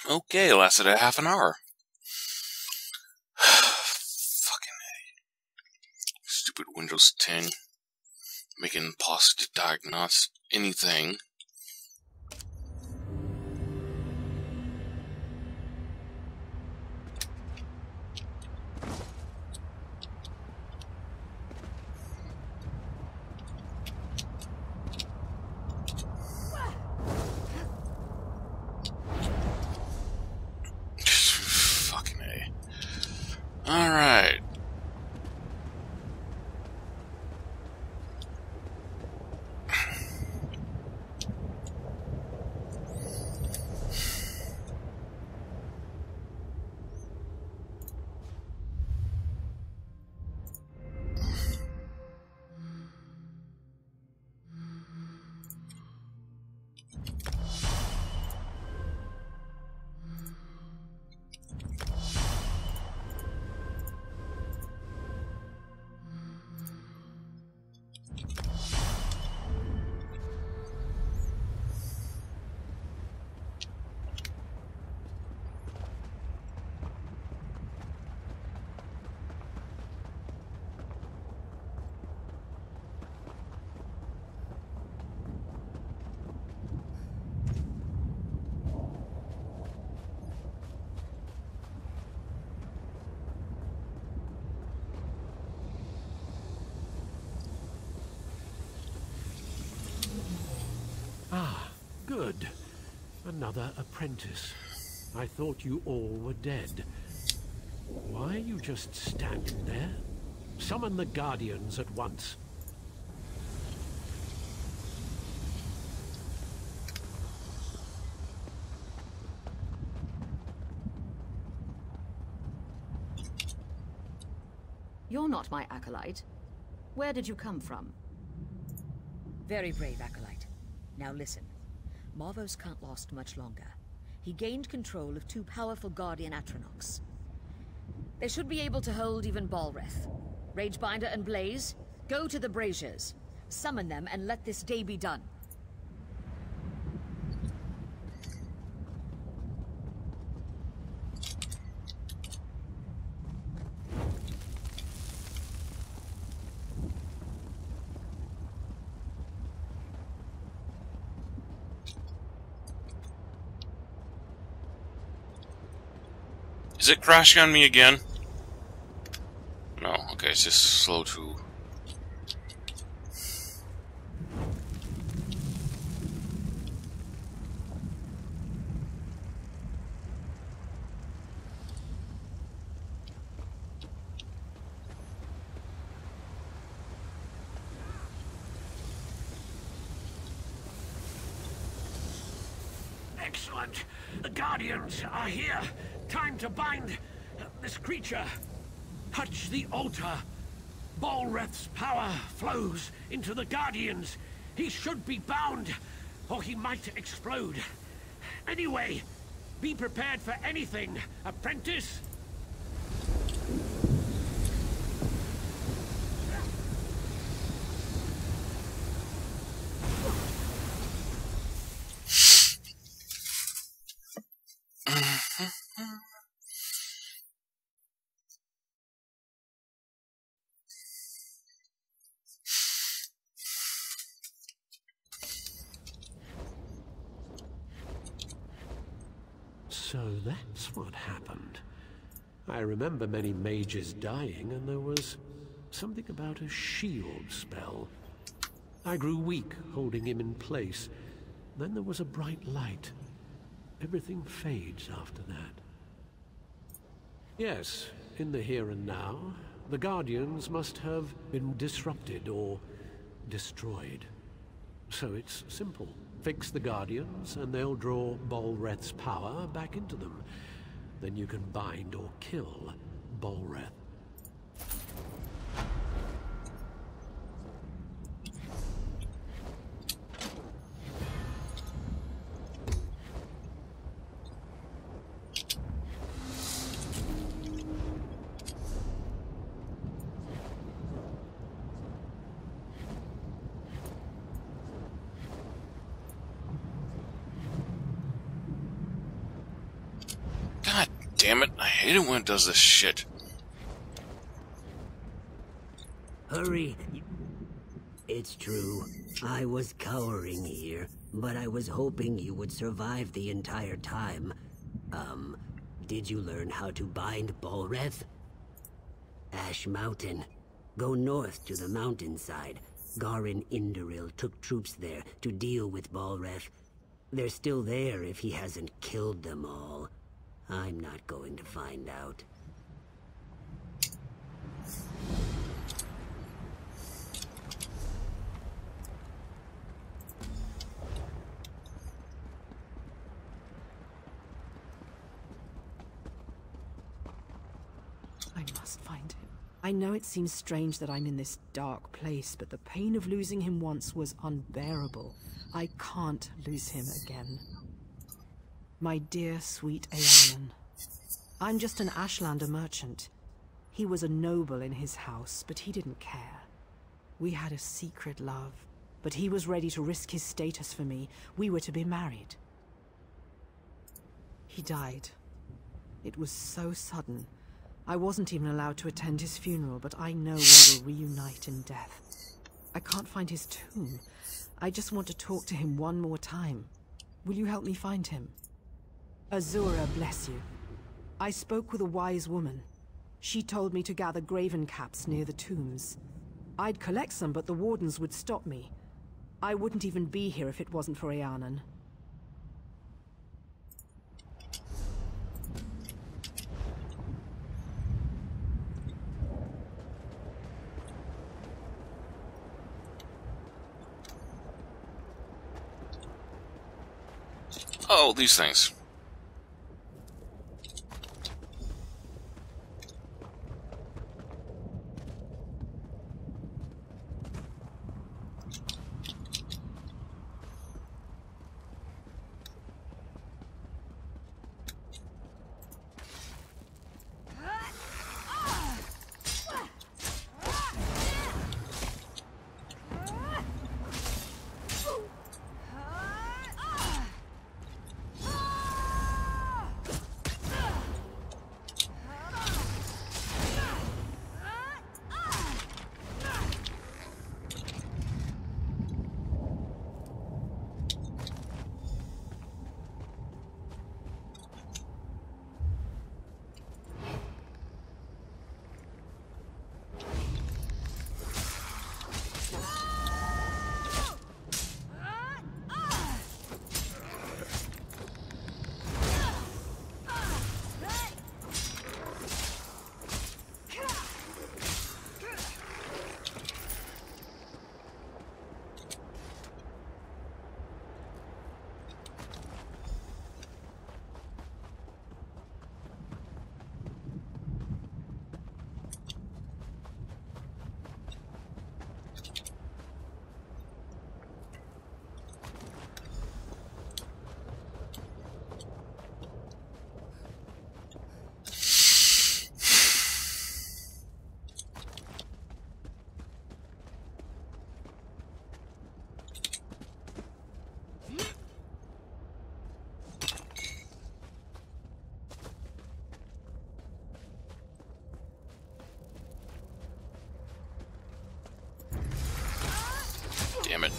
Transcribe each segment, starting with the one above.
Okay, it lasted a half an hour. Fucking stupid Windows 10. Making it impossible to diagnose anything. Alright. Good. Another apprentice. I thought you all were dead. Why are you just standing there? Summon the Guardians at once. You're not my acolyte. Where did you come from? Very brave acolyte. Now listen. Marvos can't last much longer. He gained control of two powerful Guardian Atronachs. They should be able to hold even Balreth. Ragebinder and Blaze, go to the Braziers. Summon them and let this day be done. Is it crashing on me again? No, okay, it's just slow to... Excellent. The Guardians are here. Time to bind this creature. Touch the altar. Balreth's power flows into the Guardians. He should be bound, or he might explode. Anyway, be prepared for anything, apprentice. So that's what happened. I remember many mages dying, and there was something about a shield spell. I grew weak, holding him in place. Then there was a bright light. Everything fades after that. Yes, in the here and now, the Guardians must have been disrupted or destroyed. So it's simple. Fix the Guardians, and they'll draw Balreth's power back into them. Then you can bind or kill Balreth. damn it. I hate it when it does this shit. Hurry. It's true. I was cowering here, but I was hoping you would survive the entire time. Did you learn how to bind Balreth? Ash Mountain. Go north to the mountainside. Garin Indoril took troops there to deal with Balreth. They're still there if he hasn't killed them all. I'm not going to find out. I must find him. I know it seems strange that I'm in this dark place, but the pain of losing him once was unbearable. I can't lose him again. My dear, sweet Eärnur. I'm just an Ashlander merchant. He was a noble in his house, but he didn't care. We had a secret love, but he was ready to risk his status for me. We were to be married. He died. It was so sudden. I wasn't even allowed to attend his funeral, but I know we will reunite in death. I can't find his tomb. I just want to talk to him one more time. Will you help me find him? Azura bless you. I spoke with a wise woman. She told me to gather graven caps near the tombs. I'd collect some, but the wardens would stop me. I wouldn't even be here if it wasn't for Eärnur. Oh, these things. Damn it.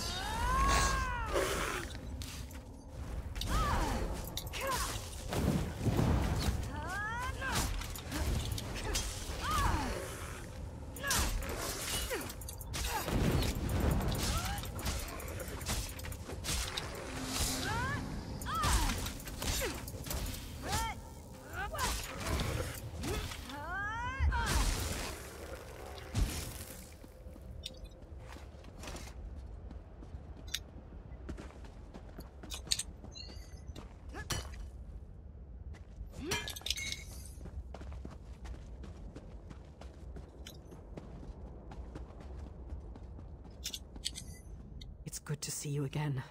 It's good to see you again.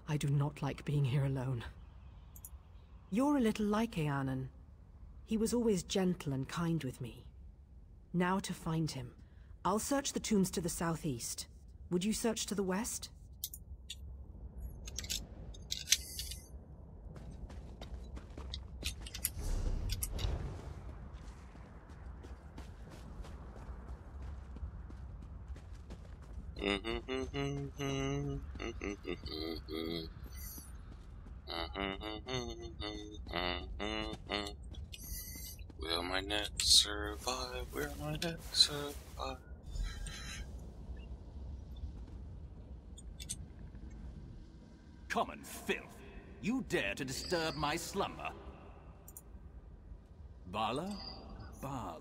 I do not like being here alone. You're a little like Eärnur. He was always gentle and kind with me. Now to find him. I'll search the tombs to the southeast. Would you search to the west? Will my net survive? Will my net survive? Common filth. You dare to disturb my slumber? Bala? Bala.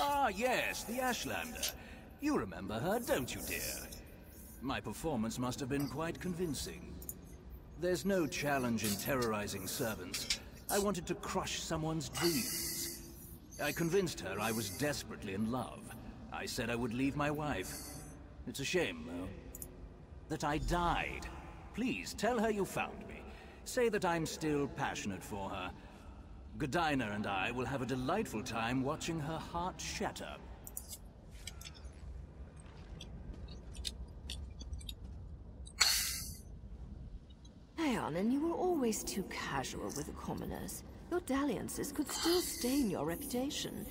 Ah, yes, the Ashlander. You remember her, don't you, dear? My performance must have been quite convincing. There's no challenge in terrorizing servants. I wanted to crush someone's dreams. I convinced her I was desperately in love. I said I would leave my wife. It's a shame, though, that I died. Please, tell her you found me. Say that I'm still passionate for her. Godina and I will have a delightful time watching her heart shatter. Aeon, you were always too casual with the commoners. Your dalliances could still stain your reputation.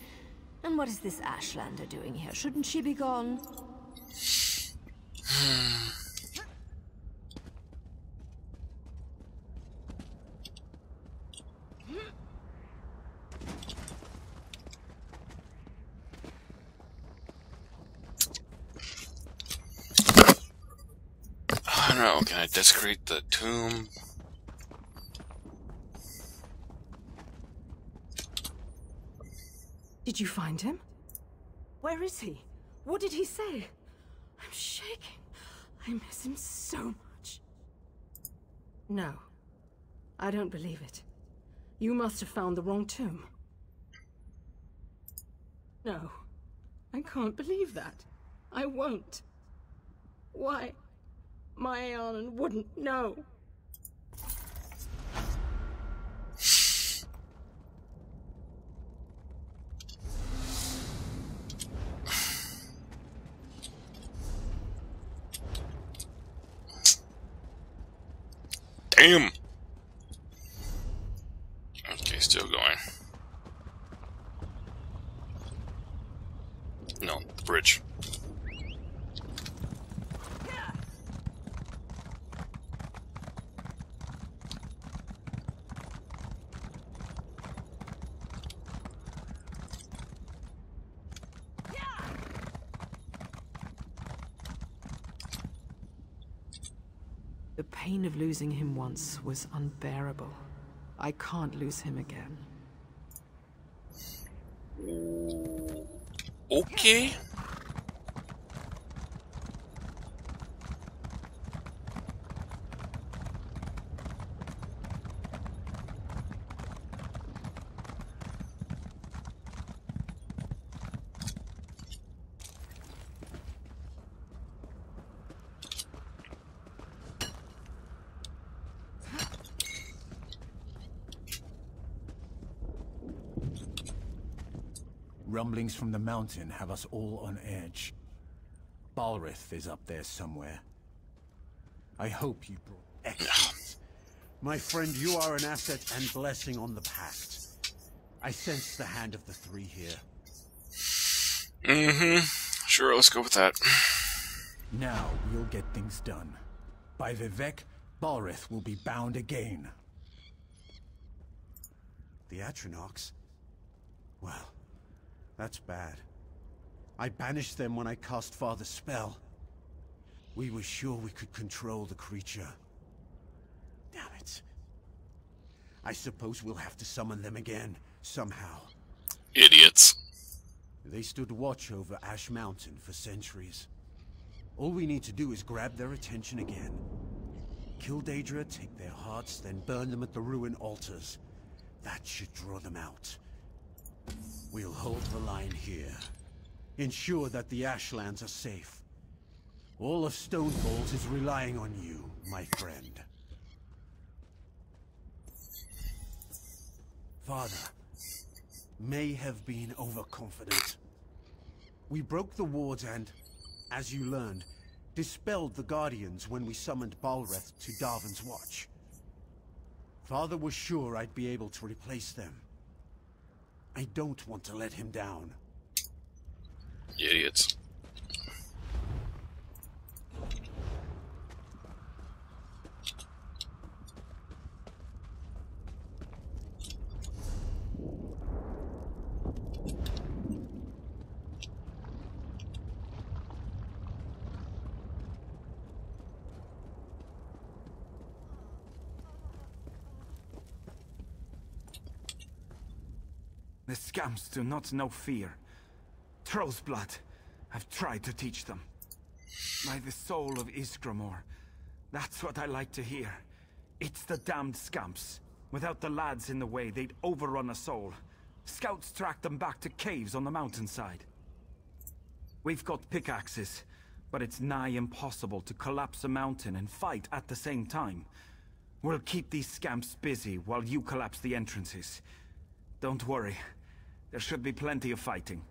And what is this Ashlander doing here? Shouldn't she be gone? I don't know, can I desecrate the tomb? Did you find him? Where is he? What did he say? I'm shaking. I miss him so much. No. I don't believe it. You must have found the wrong tomb. No. I can't believe that. I won't. Why? My Aeon wouldn't know. Damn! Okay, still going. No, the bridge. The pain of losing him once was unbearable. I can't lose him again. Okay. Rumblings from the mountain have us all on edge. Balrith is up there somewhere. I hope you brought... Excellent. My friend, you are an asset and blessing on the Pact. I sense the hand of the three here. Sure, let's go with that. Now we'll get things done. By Vivec, Balrith will be bound again. The Atronachs? Well, that's bad. I banished them when I cast Father's spell. We were sure we could control the creature. Damn it. I suppose we'll have to summon them again, somehow. Idiots. They stood watch over Ash Mountain for centuries. All we need to do is grab their attention again. Kill Daedra, take their hearts, then burn them at the ruin altars. That should draw them out. We'll hold the line here. Ensure that the Ashlands are safe. All of Stonefold is relying on you, my friend. Father may have been overconfident. We broke the wards and, as you learned, dispelled the Guardians when we summoned Balrith to Darvan's watch. Father was sure I'd be able to replace them. I don't want to let him down. Idiots. The scamps do not know fear. Troll's blood. I've tried to teach them. By the soul of Ysgramor. That's what I like to hear. It's the damned scamps. Without the lads in the way, they'd overrun us all. Scouts tracked them back to caves on the mountainside. We've got pickaxes, but it's nigh impossible to collapse a mountain and fight at the same time. We'll keep these scamps busy while you collapse the entrances. Don't worry. There should be plenty of fighting.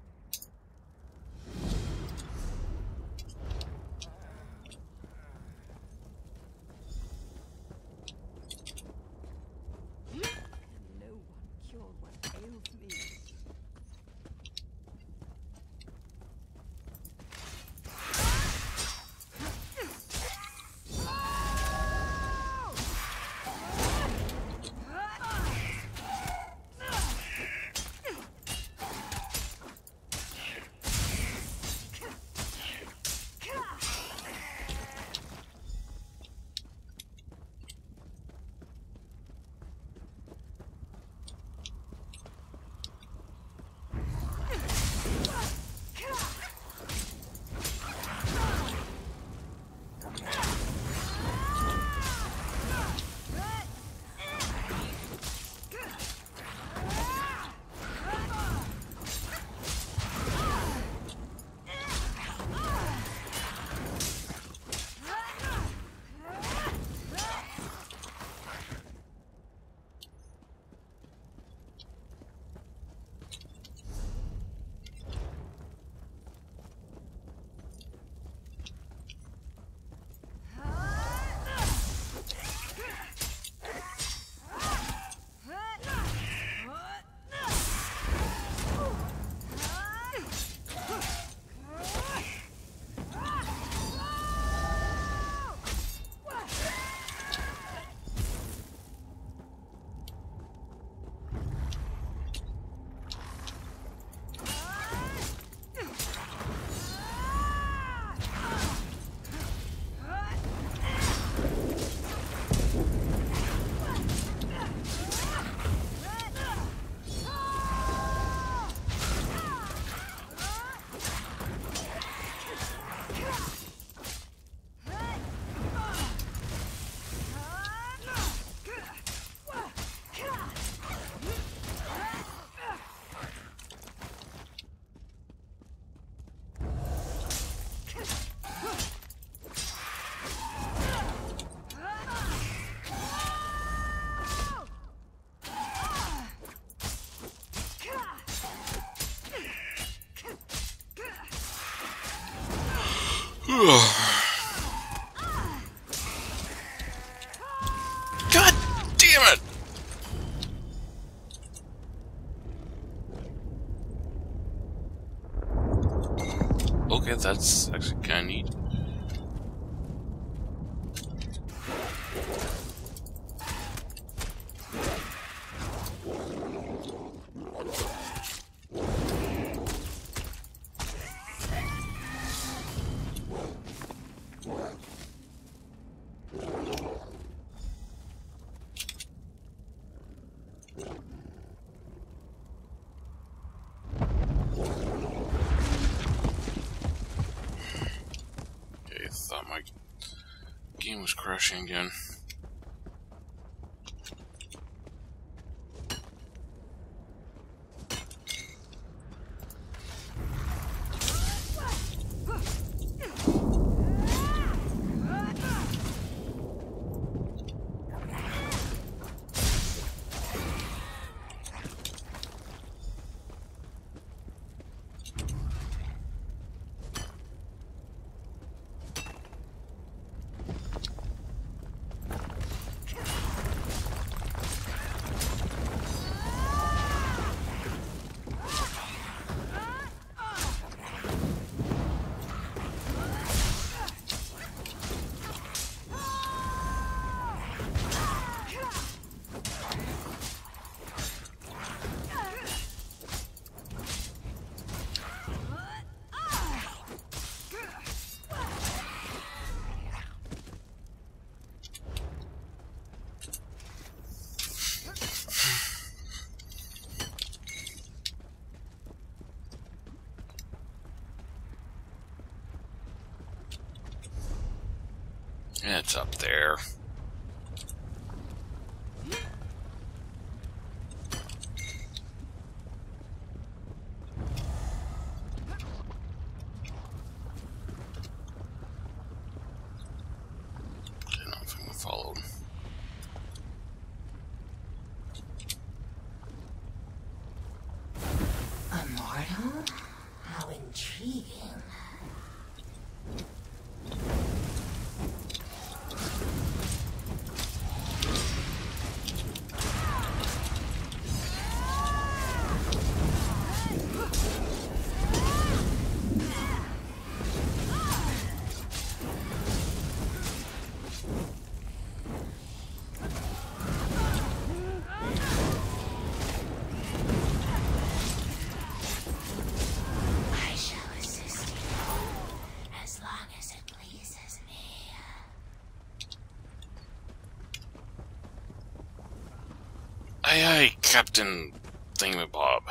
God damn it! Okay, that's actually kind of neat. Game was crashing again. What's up there? I don't know if I'm followed. Immortal? How intriguing. I shall assist you, as long as it pleases me. Aye, aye, Captain Thingamabob.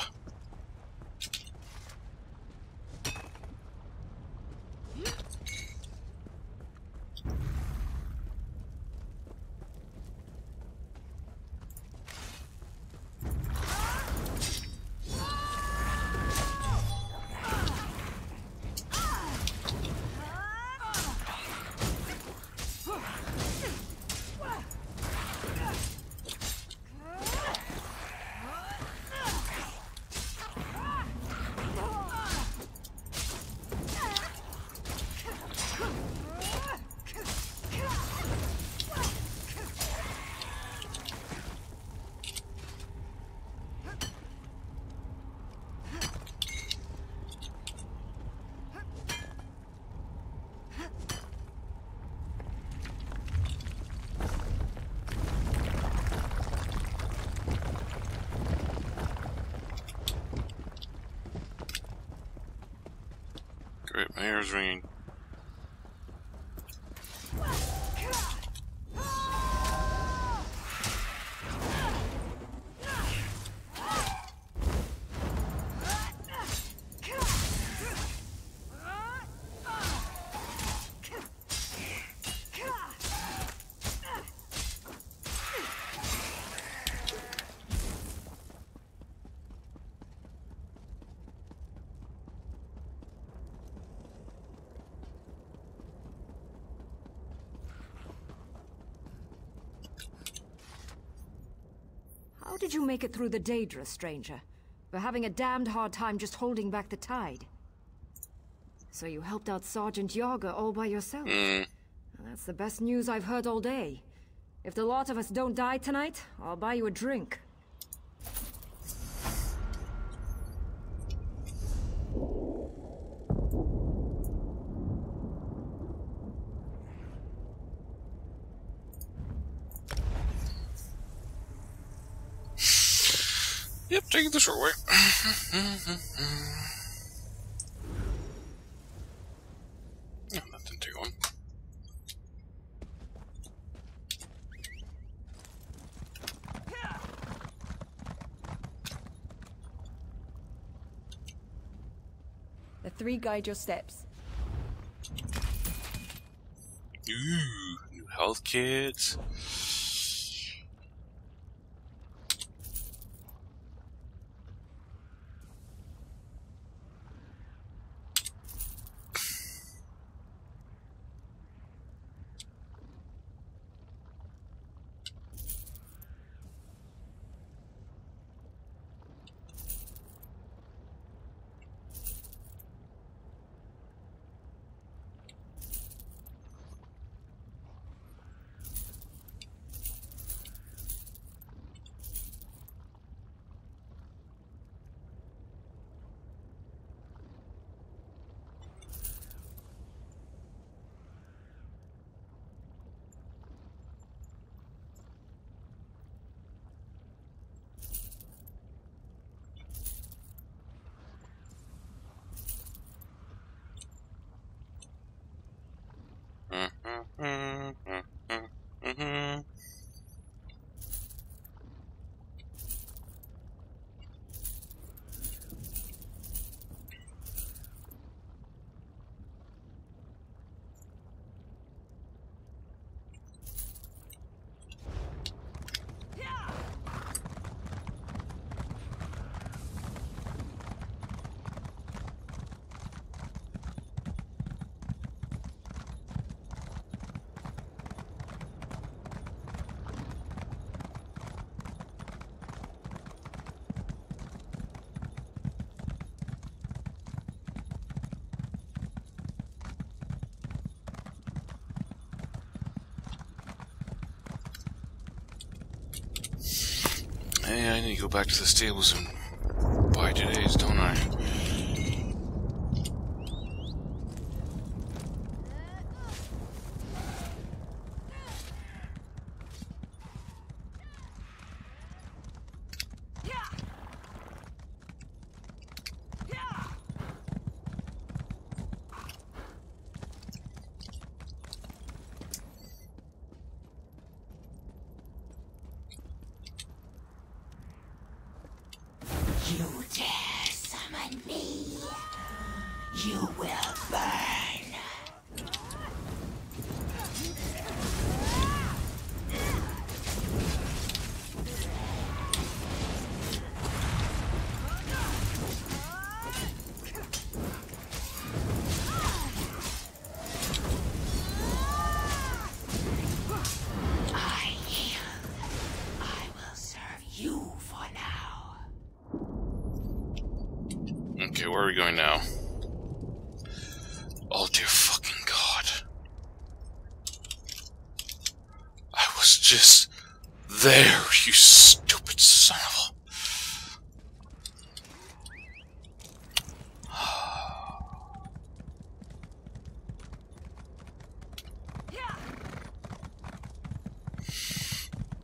Great, my ears ringing. How did you make it through the Daedra, stranger? We're having a damned hard time just holding back the tide. So you helped out Sergeant Yager all by yourself? That's the best news I've heard all day. If the lot of us don't die tonight, I'll buy you a drink. Yep, take it the short way. Yeah, nothing to go on. The three guide your steps. Ooh, new health kits. Yeah, I need to go back to the stables and buy today's, don't I? You dare summon me? You will burn. I heal. I will serve you for now. Okay, where are we going now? Oh dear fucking god. I was just there, you stupid son of a...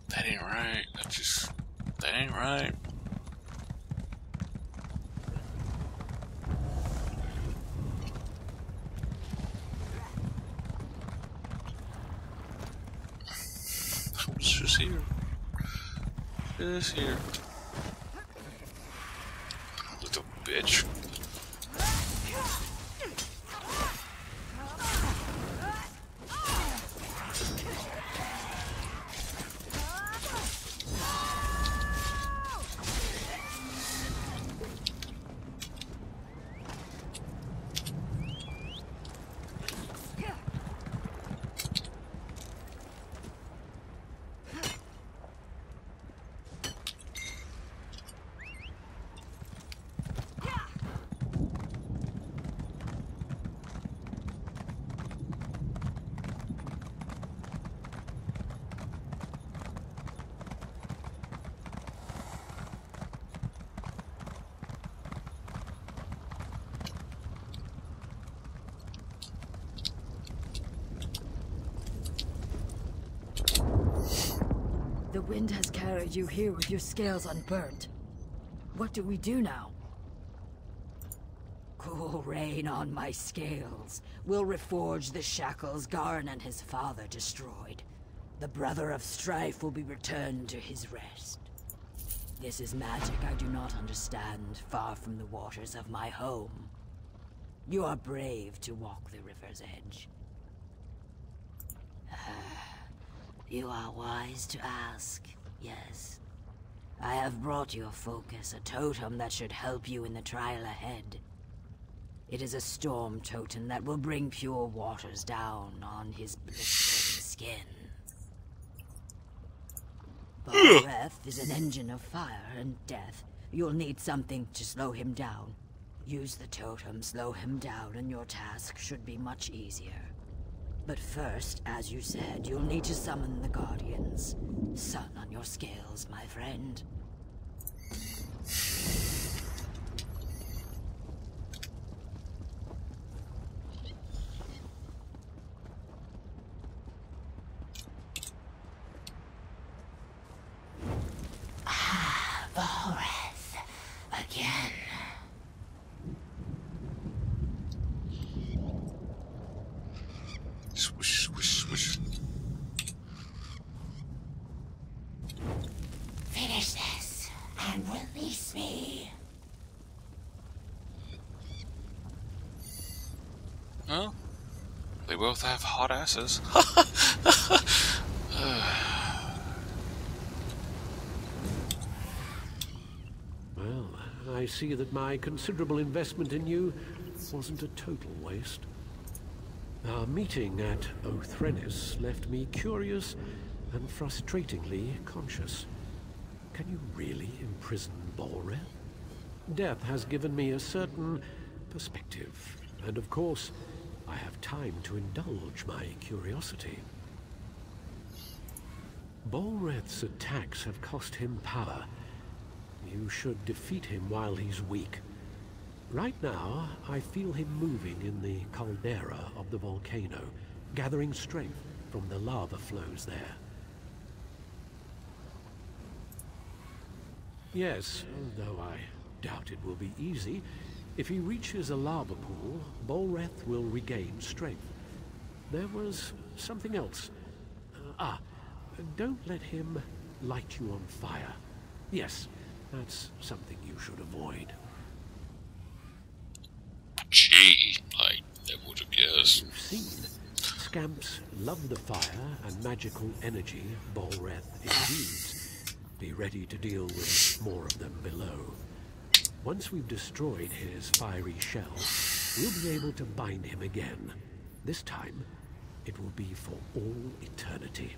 That ain't right. That ain't right. It's just here. Just here. Little bitch. The wind has carried you here with your scales unburnt. What do we do now? Cool rain on my scales. We'll reforge the shackles Garn and his father destroyed. The Brother of Strife will be returned to his rest. This is magic I do not understand, far from the waters of my home. You are brave to walk the river's edge. You are wise to ask, yes. I have brought your focus a totem that should help you in the trial ahead. It is a storm totem that will bring pure waters down on his blistering skin. Balreth is an engine of fire and death. You'll need something to slow him down. Use the totem, slow him down, and your task should be much easier. But first, as you said, you'll need to summon the Guardians. Sun on your scales, my friend. Ah, Balreth. Again. Swish, swish, swish. Finish this and release me. Well, they both have hot asses. Well, I see that my considerable investment in you wasn't a total waste. Our meeting at Othrenis left me curious and frustratingly conscious. Can you really imprison Balreth? Death has given me a certain perspective, and of course, I have time to indulge my curiosity. Balreth's attacks have cost him power, You should defeat him while he's weak. Right now, I feel him moving in the caldera of the volcano, gathering strength from the lava flows there. Yes, though I doubt it will be easy. If he reaches a lava pool, Bolreth will regain strength. There was something else. Don't let him light you on fire. Yes, that's something you should avoid. Gee, I would have guessed. You've seen. Scamps love the fire and magical energy Bolreth exudes. Be ready to deal with more of them below. Once we've destroyed his fiery shell, we'll be able to bind him again. This time, it will be for all eternity.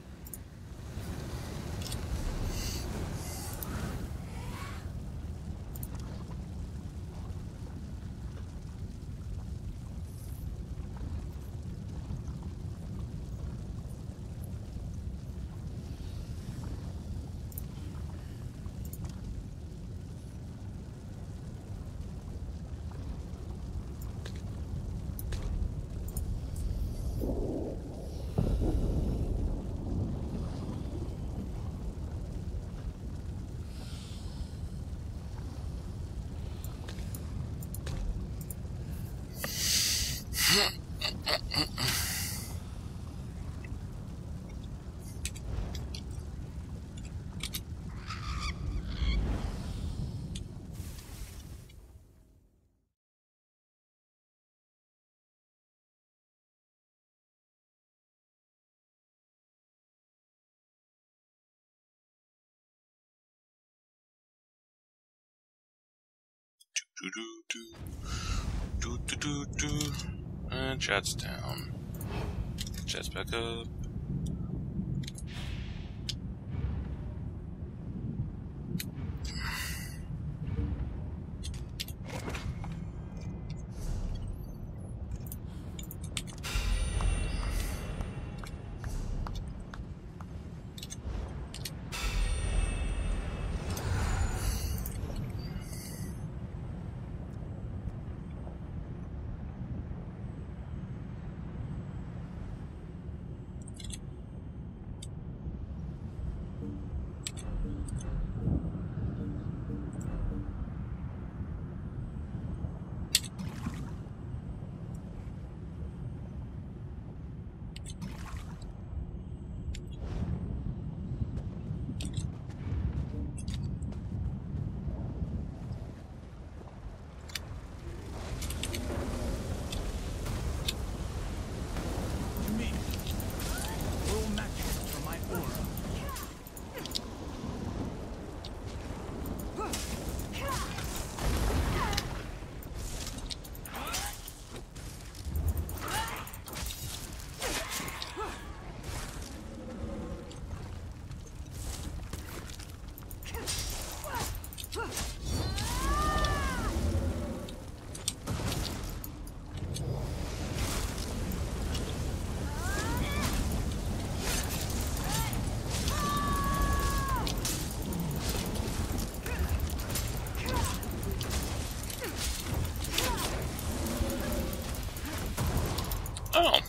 And chat's down. Chat's back up. Oh.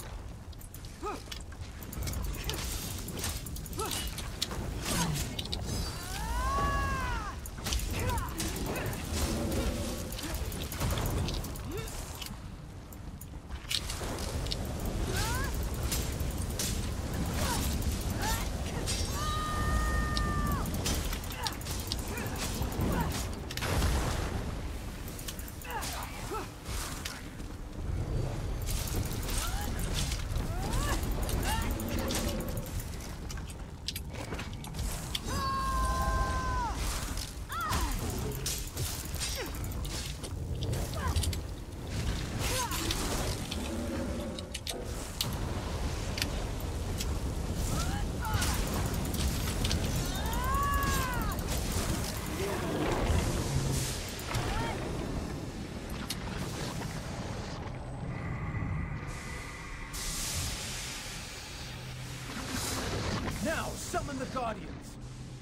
Now, summon the Guardians!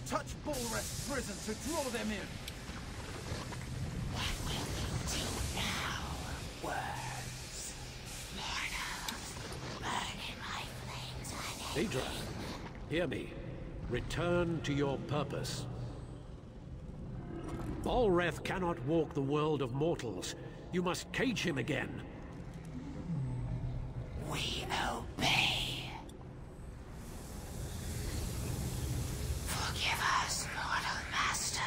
Touch Bolreth's prison to draw them in! Daedra, hear me. Return to your purpose. Balreth cannot walk the world of mortals. You must cage him again. We obey. Forgive us, mortal master.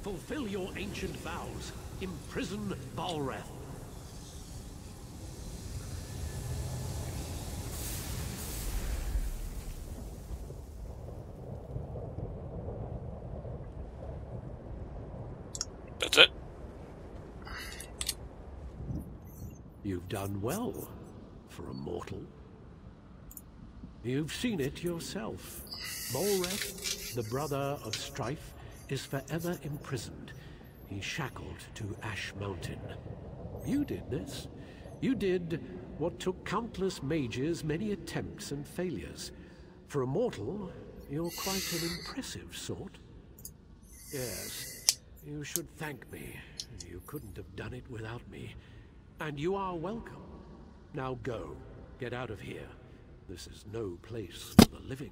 Fulfill your ancient vows. Imprison Balreth. That's it. You've done well for a mortal. You've seen it yourself. Balreth, the brother of strife, is forever imprisoned. He's shackled to Ash Mountain. You did this. You did what took countless mages many attempts and failures. For a mortal, you're quite an impressive sort. Yes, you should thank me. You couldn't have done it without me. And you are welcome. Now go. Get out of here. This is no place for the living.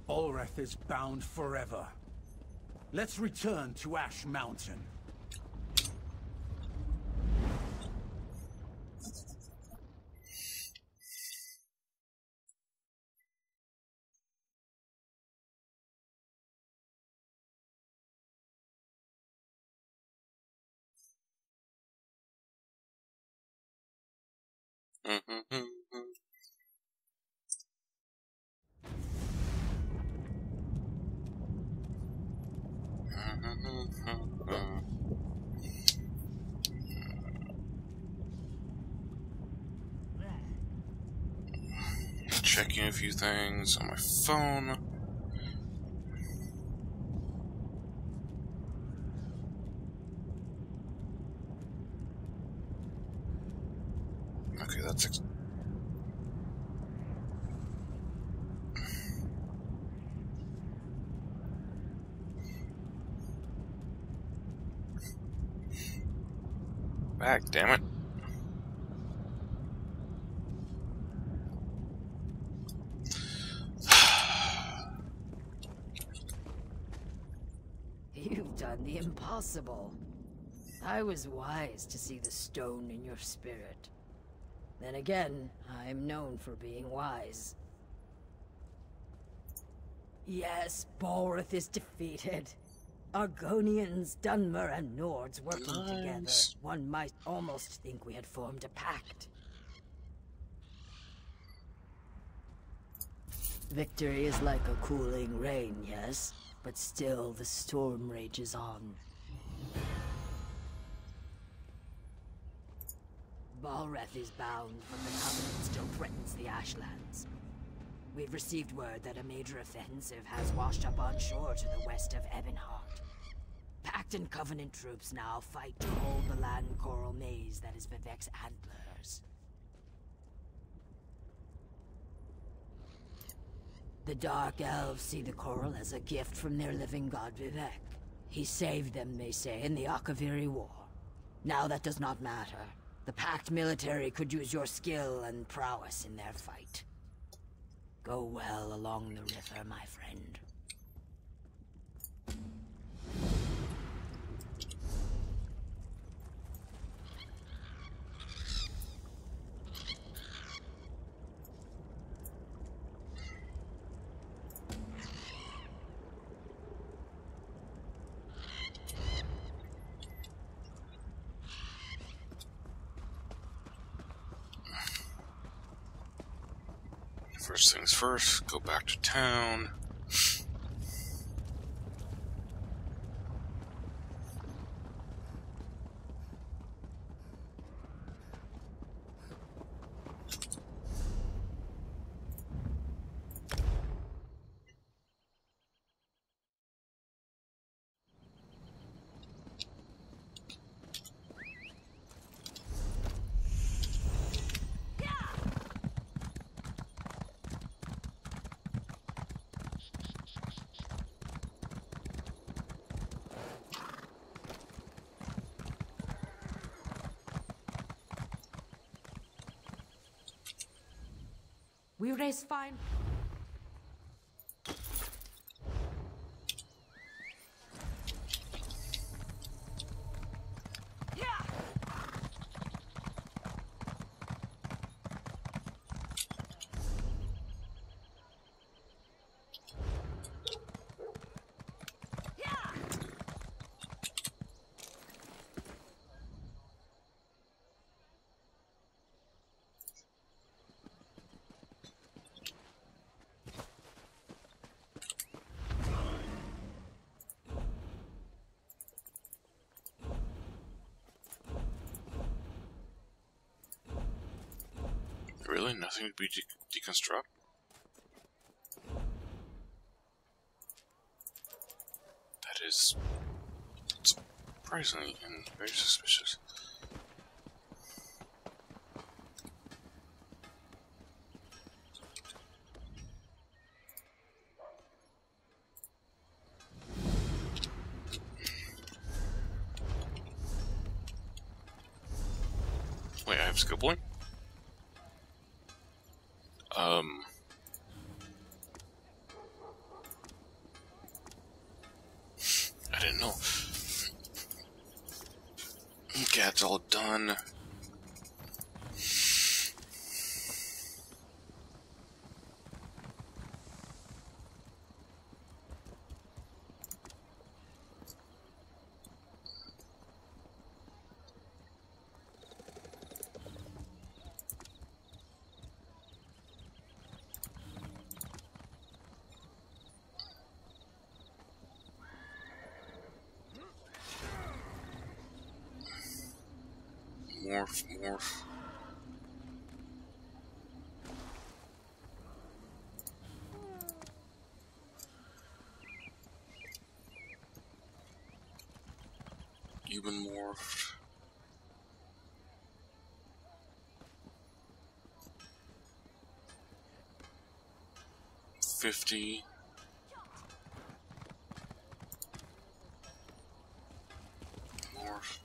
Balreth is bound forever. Let's return to Ash Mountain. Checking a few things on my phone. Okay, that's back, damn it. You've done the impossible. I was wise to see the stone in your spirit. Then again, I'm known for being wise. Yes, Balreth is defeated. Argonians, Dunmer, and Nords working together. One might almost think we had formed a pact. Victory is like a cooling rain, yes? But still, the storm rages on. Balreth is bound, but the Covenant still threatens the Ashlands. We've received word that a major offensive has washed up on shore to the west of Ebonheart. Pact and Covenant troops now fight to hold the land coral maze that is Vivec's antlers. The Dark Elves see the coral as a gift from their living god Vivec. He saved them, they say, in the Akaviri War. Now that does not matter. The Pact military could use your skill and prowess in their fight. Go well along the river, my friend. First things first, go back to town. We race fine. Really? Nothing to be deconstruct? That is surprising and very suspicious. Wait, I have skill point? I didn't know. Okay, that's all done. Morph. You've been morphed. $50. Morph.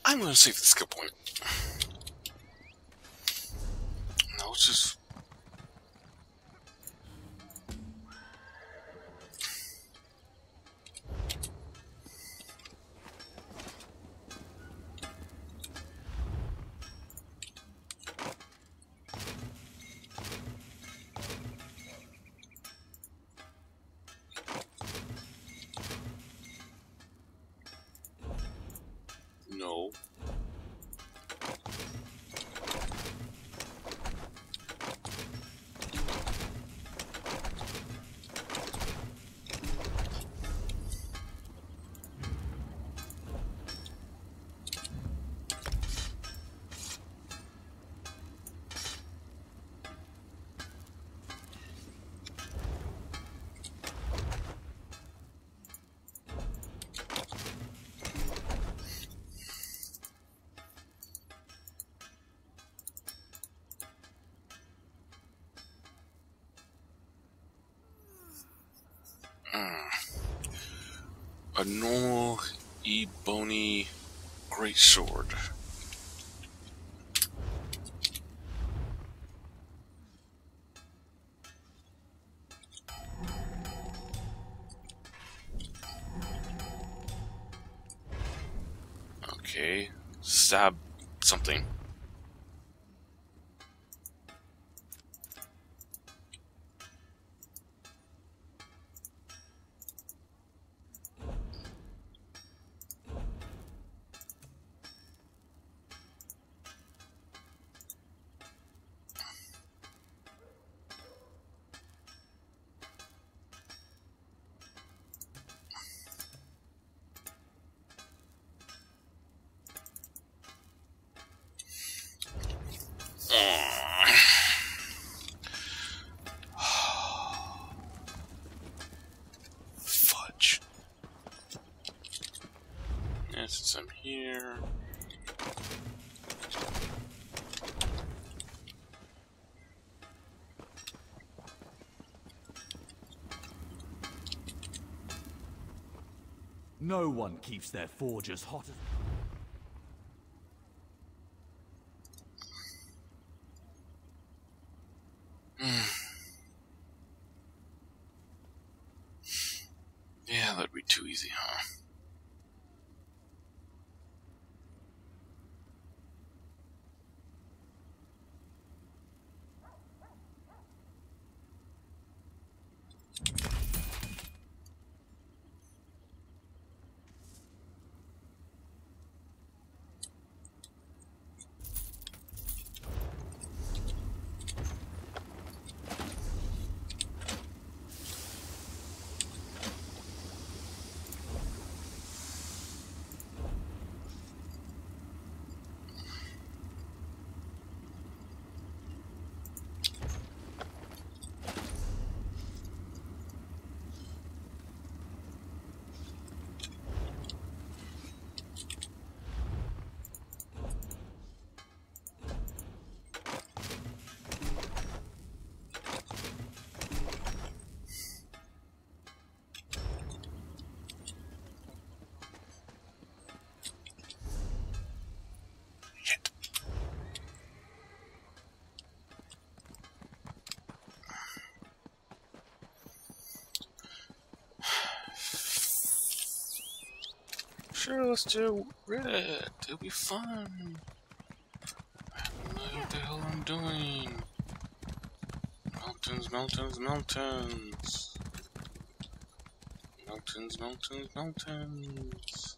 I'm gonna save the skill point. Now let's just... No. A normal ebony greatsword. Okay, stab something. Fudge. Yeah, since I'm here. No one keeps their forge as hot as... Yeah, that'd be too easy, huh? Sure, let's do red. It'll be fun. I don't know what the hell I'm doing. Mountains, mountains, mountains. Mountains, mountains, mountains.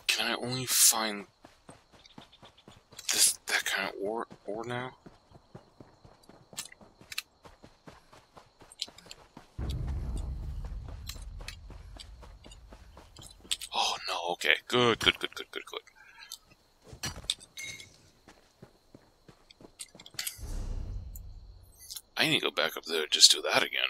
Can I only find that kind of ore now? Oh no, okay. Good. I need to go back up there and just do that again.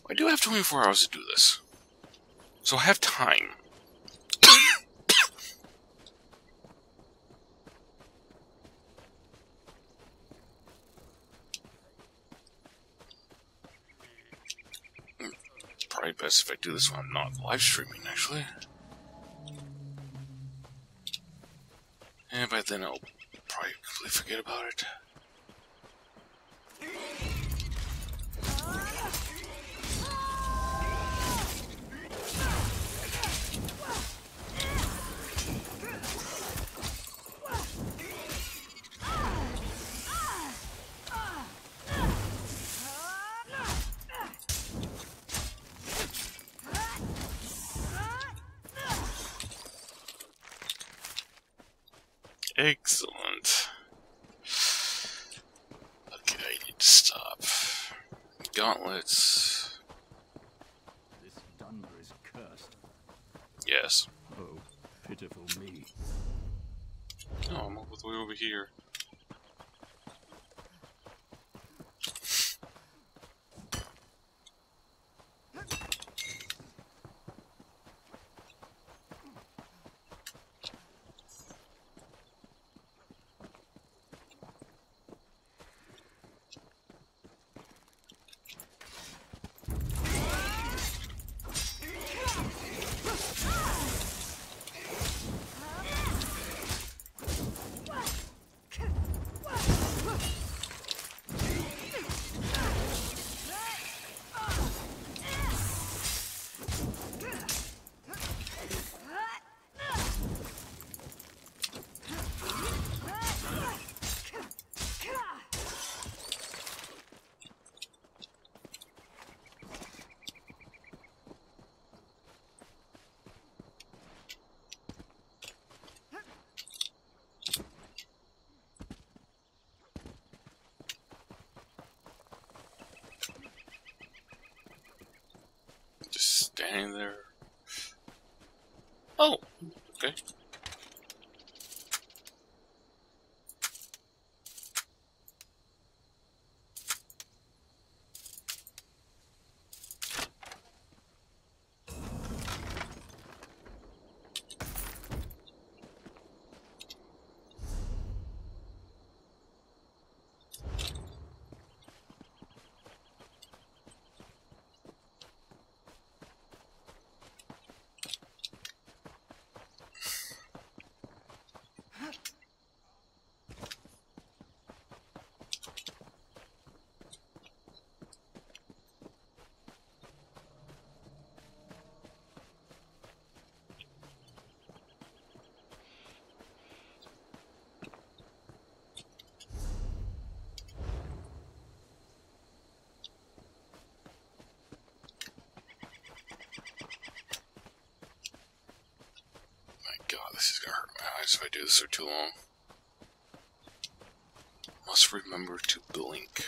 I do have 24 hours to do this, so I have time. Probably best if I do this when I'm not live streaming, actually. And by then I'll probably completely forget about it. Excellent. Okay, I need to stop. Gauntlets. This Dunder is cursed. Yes. Oh, pitiful me. No, I'm all the way over here. standing there. Oh, okay. God, this is gonna hurt my eyes if I do this for too long. Must remember to blink.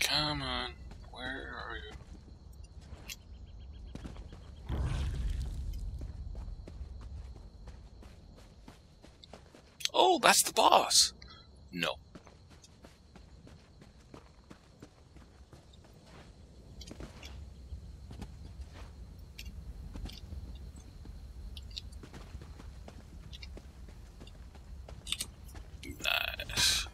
Come on, where are you? Oh, that's the boss. No. Nice.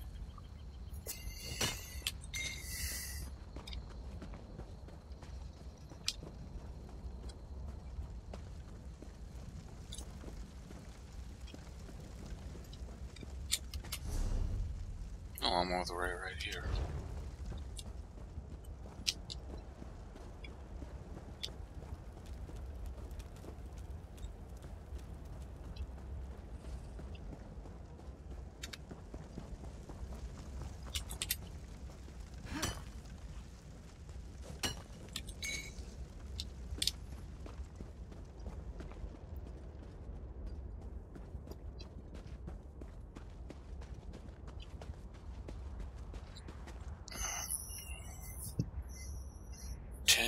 Oh, I'm all the way right here.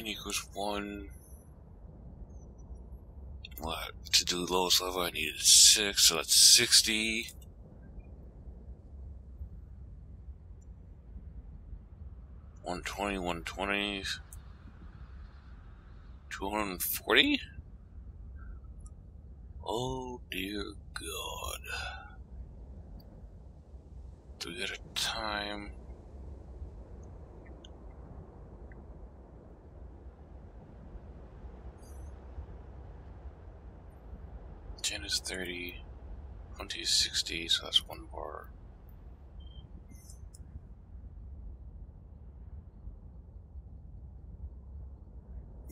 equals 1. What? To do the lowest level, I needed 6, so that's 60. $120, 120. 240? Oh dear God. Do we get a time? Ten is 30, 20 is 60, so that's 1 bar.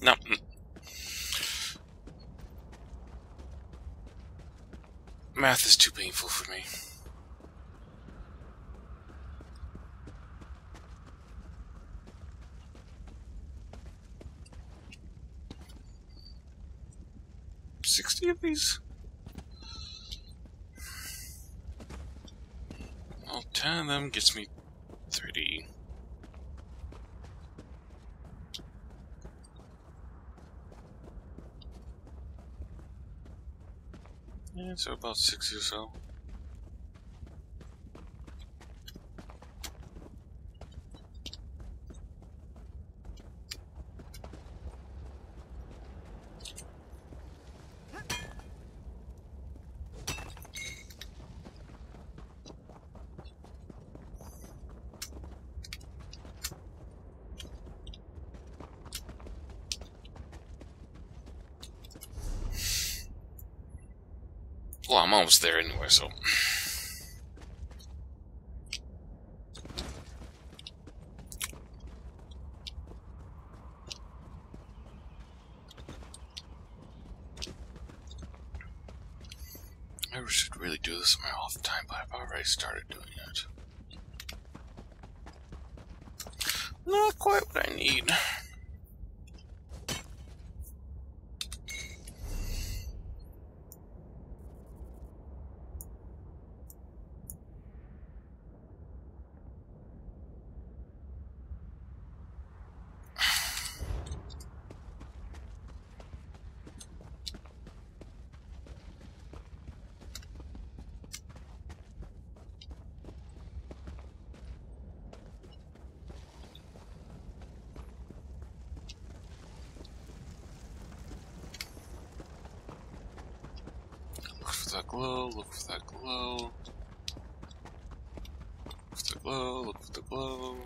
No. Math is too painful for me. $60 of these? Well, 10 of them gets me 30. Yeah, so about 60 or so. Well, I'm almost there anyway, so... I should really do this in my off time, but I've already started doing it. Not quite what I need. That glow, look for that glow. Look for the glow, look for the glow.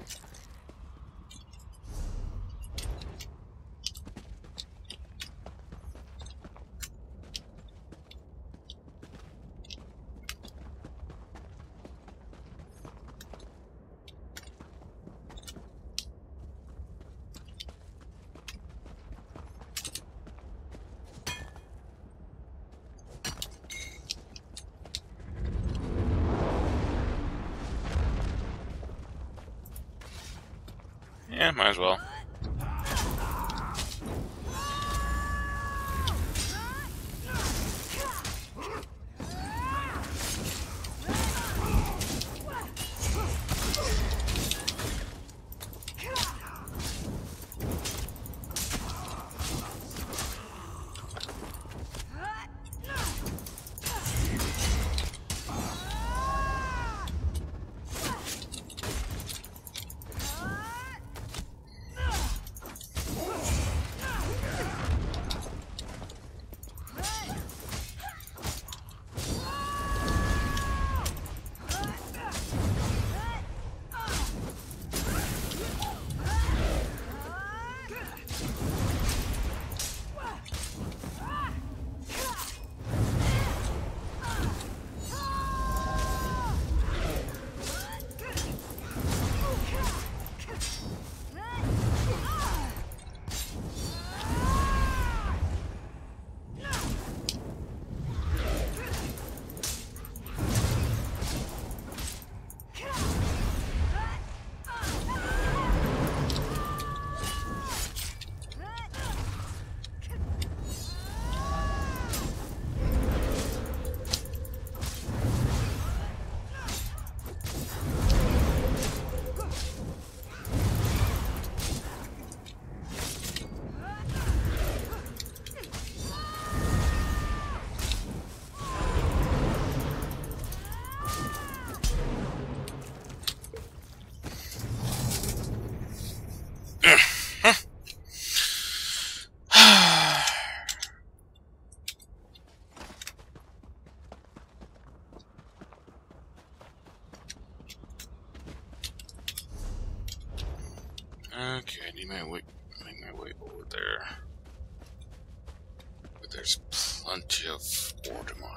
Yeah, might as well. Okay, I need my way, make my way over there. But there's plenty of ore to mine.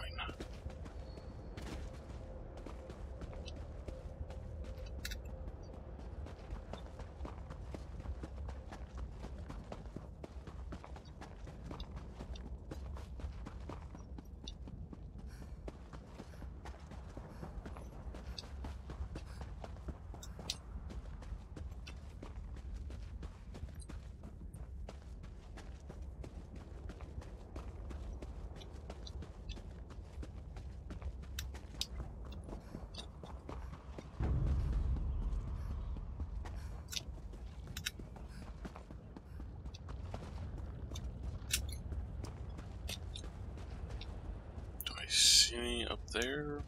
See any up there?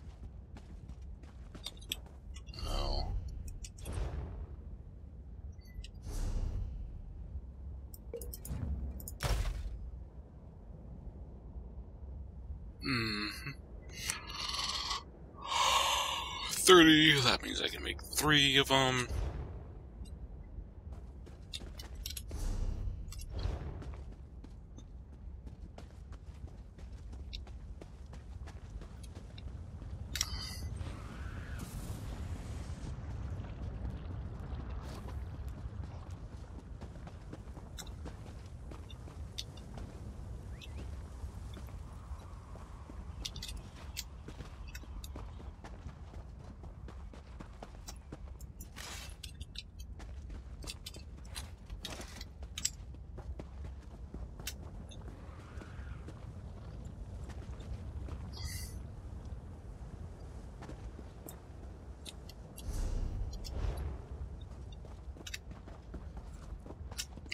No. Hmm. 30, that means I can make 3 of them.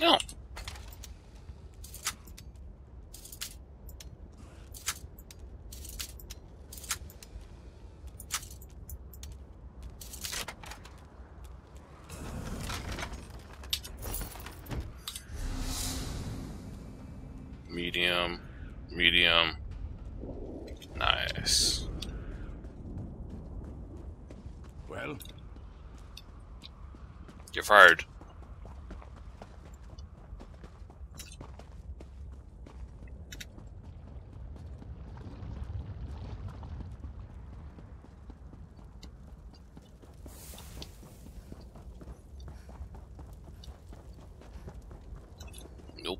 No. Medium, medium. Nice. Well? You're fired. Nope.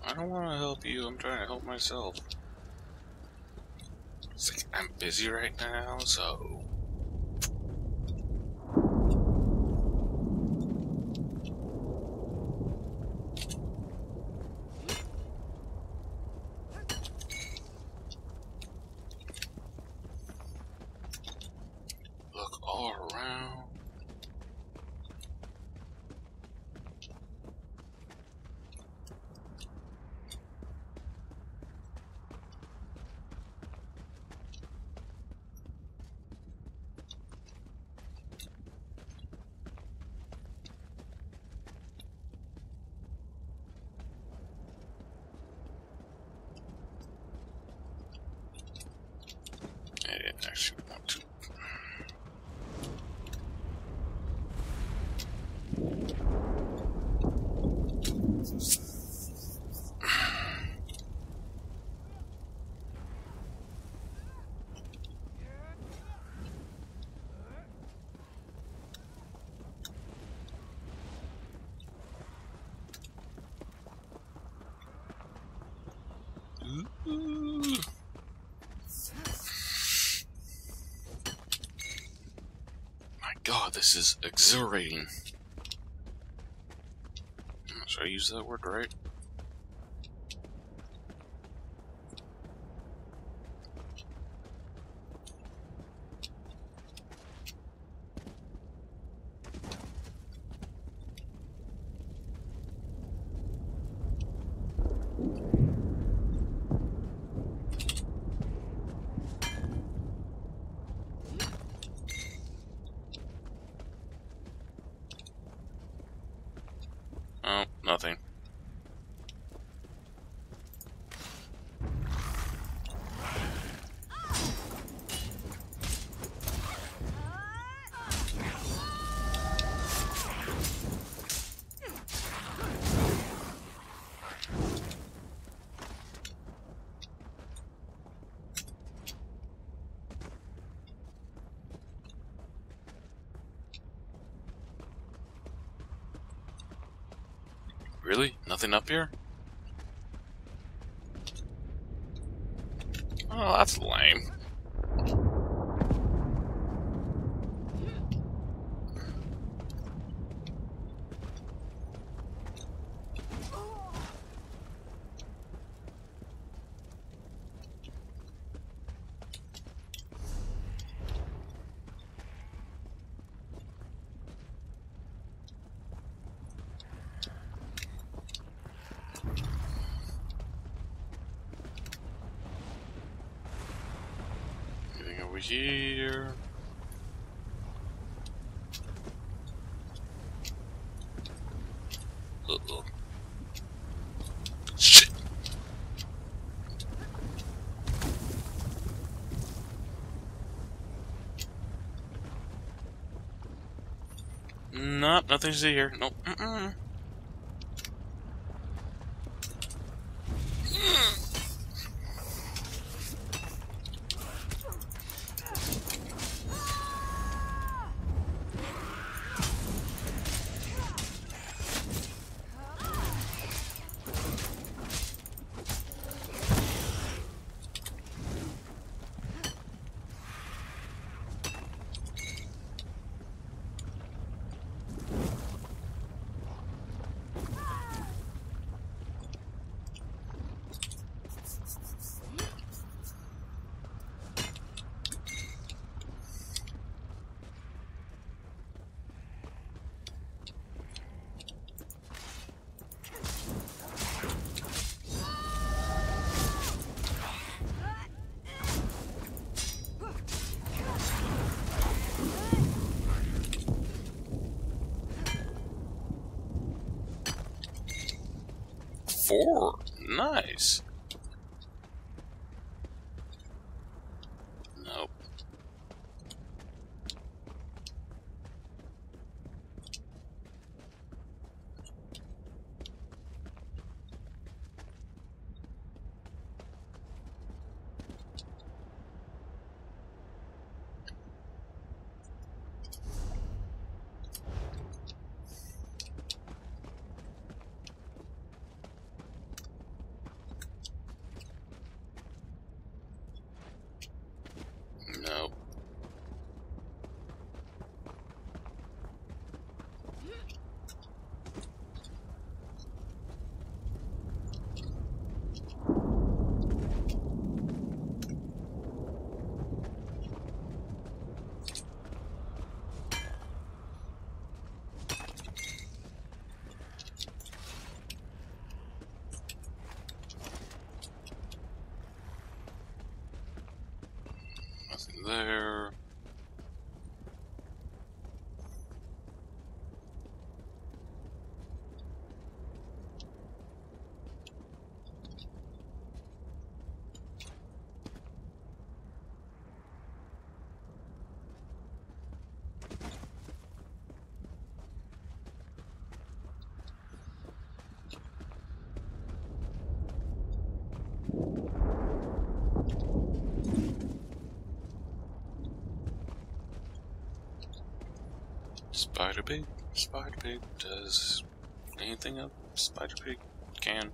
I don't want to help you, I'm trying to help myself. It's like, I'm busy right now, so... Look all around. I didn't actually want to. My God, this is exhilarating. Should I use that word right? Oh, nothing. Really? Nothing up here? Oh, that's lame. Anything over here? Uh-oh. Shit! Nope, nothing to see here. Nope. Four. Nice. Nope. Nope. Nothing there. Spider Pig? Spider Pig does anything a Spider Pig can.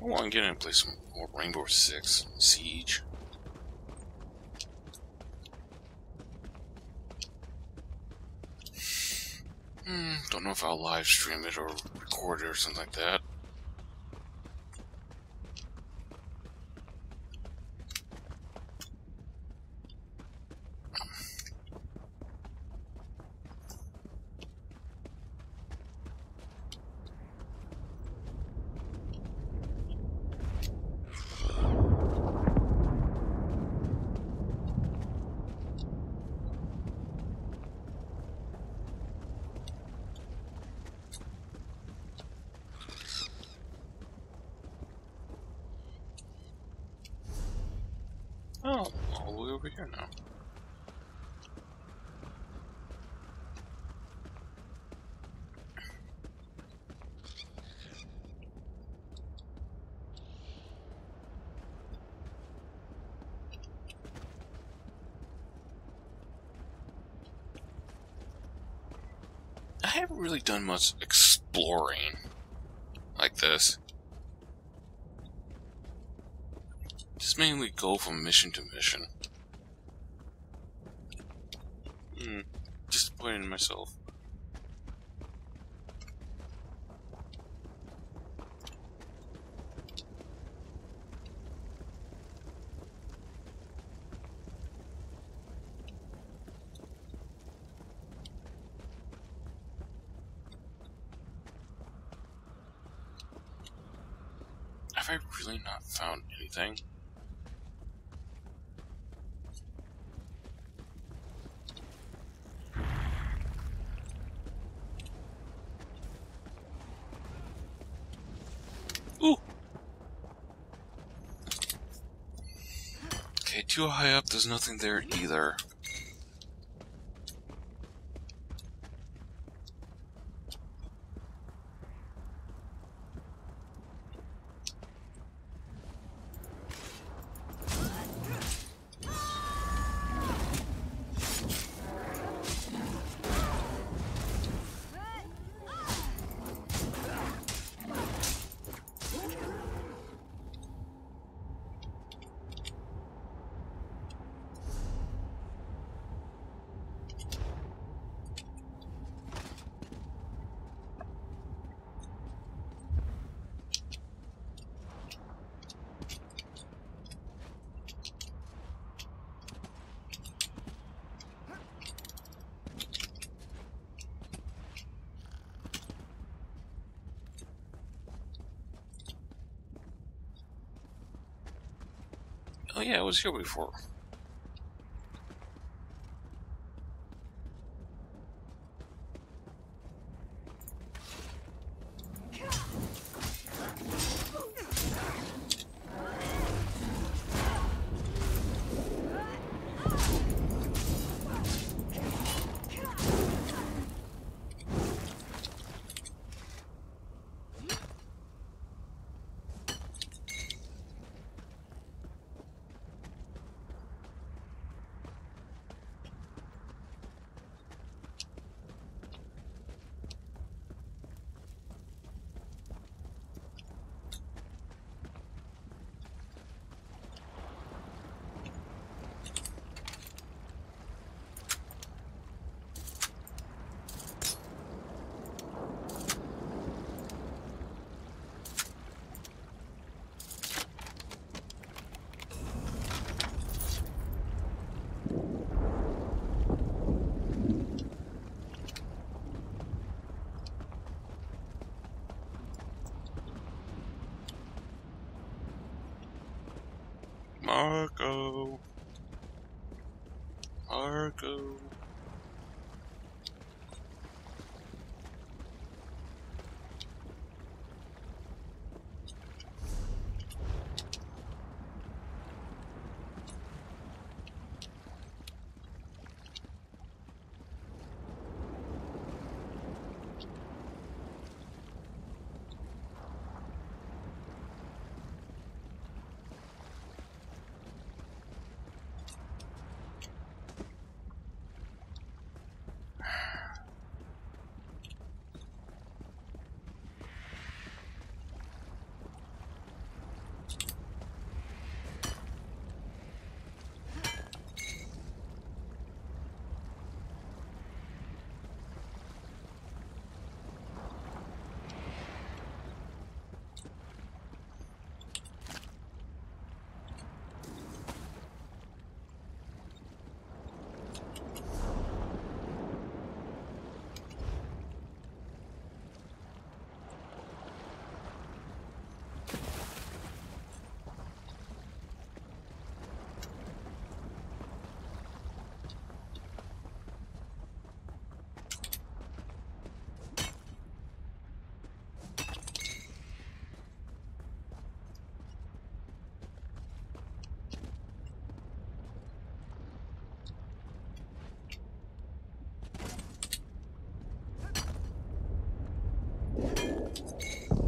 I want to get in and play some more Rainbow Six Siege. Don't know if I'll live stream it or record it or something like that. Oh, all the way over here now. haven't really done much exploring like this. Just mainly go from mission to mission. Disappointed in myself. Have I really not found anything? Ooh! Okay, too high up, there's nothing there either. Oh yeah, I was here before. Marco. Marco.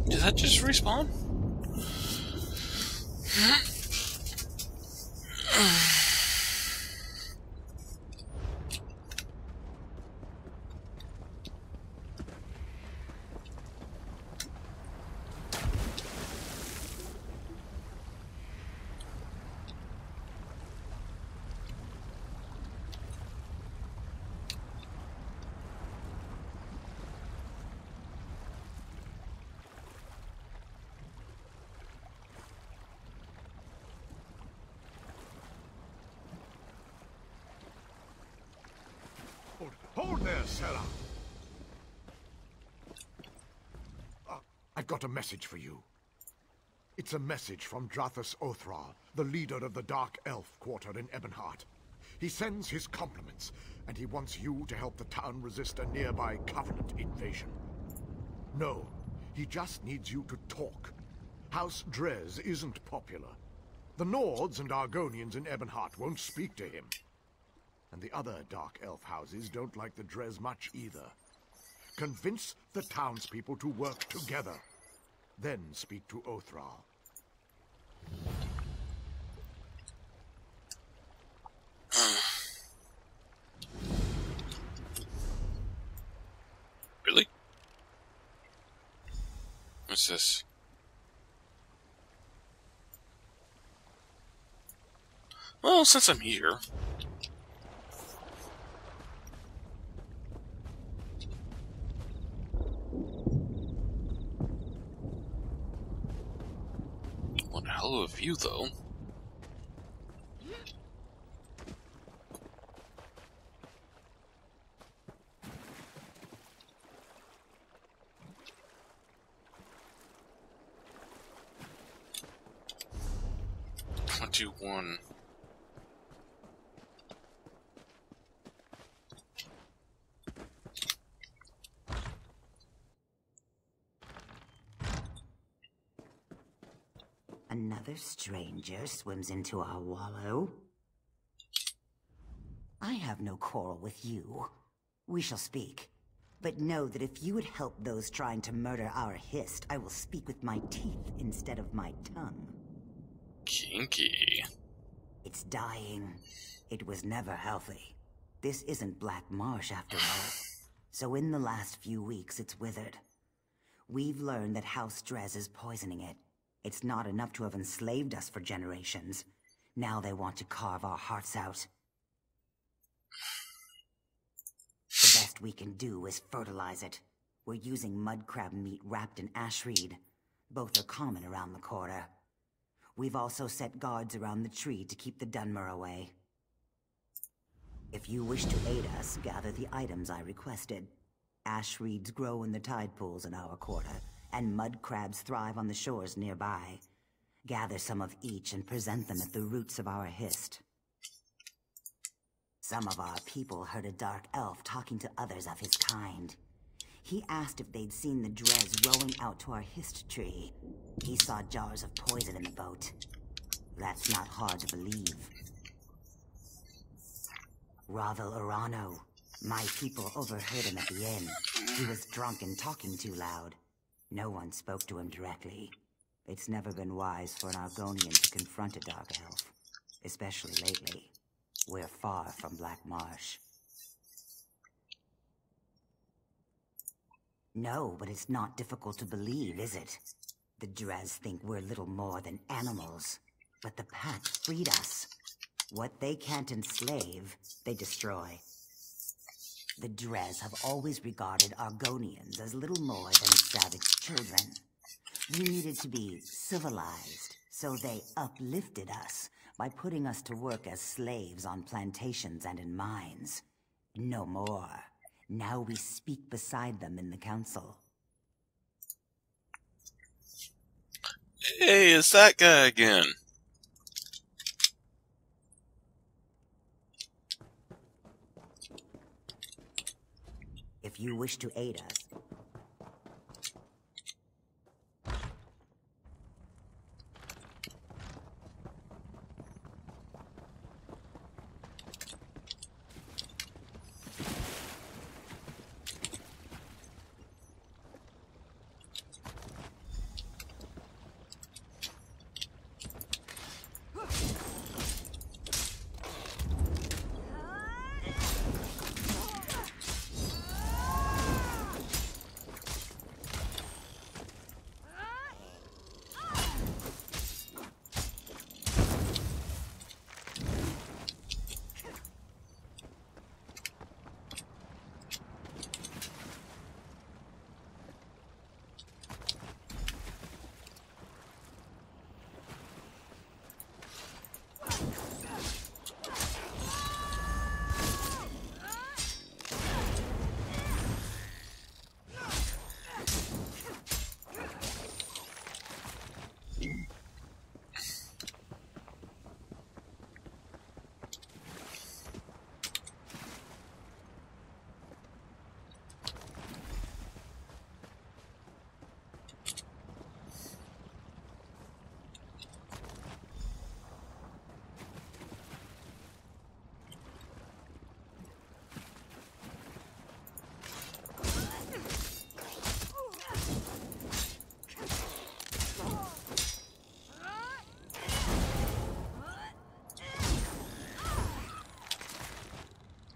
Did that just respawn? there, Sarah. I've got a message for you. It's a message from Drathus Othral, the leader of the Dark Elf quarter in Ebonheart. He sends his compliments, and he wants you to help the town resist a nearby Covenant invasion. No, he just needs you to talk. House Drez isn't popular. The Nords and Argonians in Ebonheart won't speak to him. And the other Dark Elf houses don't like the Drez much either. Convince the townspeople to work together. Then speak to Othral. Really? What's this? Well, since I'm here... One hell of a view, though. One. Another stranger swims into our wallow. I have no quarrel with you. We shall speak. But know that if you would help those trying to murder our Hist, I will speak with my teeth instead of my tongue. Kinky. It's dying. It was never healthy. This isn't Black Marsh after all. So in the last few weeks, it's withered. We've learned that House Drez is poisoning it. It's not enough to have enslaved us for generations. Now they want to carve our hearts out. The best we can do is fertilize it. We're using mud crab meat wrapped in ash reed. Both are common around the quarter. We've also set guards around the tree to keep the Dunmer away. If you wish to aid us, gather the items I requested. Ash reeds grow in the tide pools in our quarter, and mud crabs thrive on the shores nearby. Gather some of each and present them at the roots of our Hist. Some of our people heard a dark elf talking to others of his kind. He asked if they'd seen the Drez rowing out to our Hist tree. He saw jars of poison in the boat. That's not hard to believe. Ravel Urano. My people overheard him at the inn. He was drunk and talking too loud. No one spoke to him directly. It's never been wise for an Argonian to confront a dark elf. Especially lately. We're far from Black Marsh. No, but it's not difficult to believe, is it? The Drez think we're little more than animals. But the Pact freed us. What they can't enslave, they destroy. The Drez have always regarded Argonians as little more than savage children. We needed to be civilized, so they uplifted us by putting us to work as slaves on plantations and in mines. No more. Now we speak beside them in the council. Hey, it's that guy again. If you wish to aid us,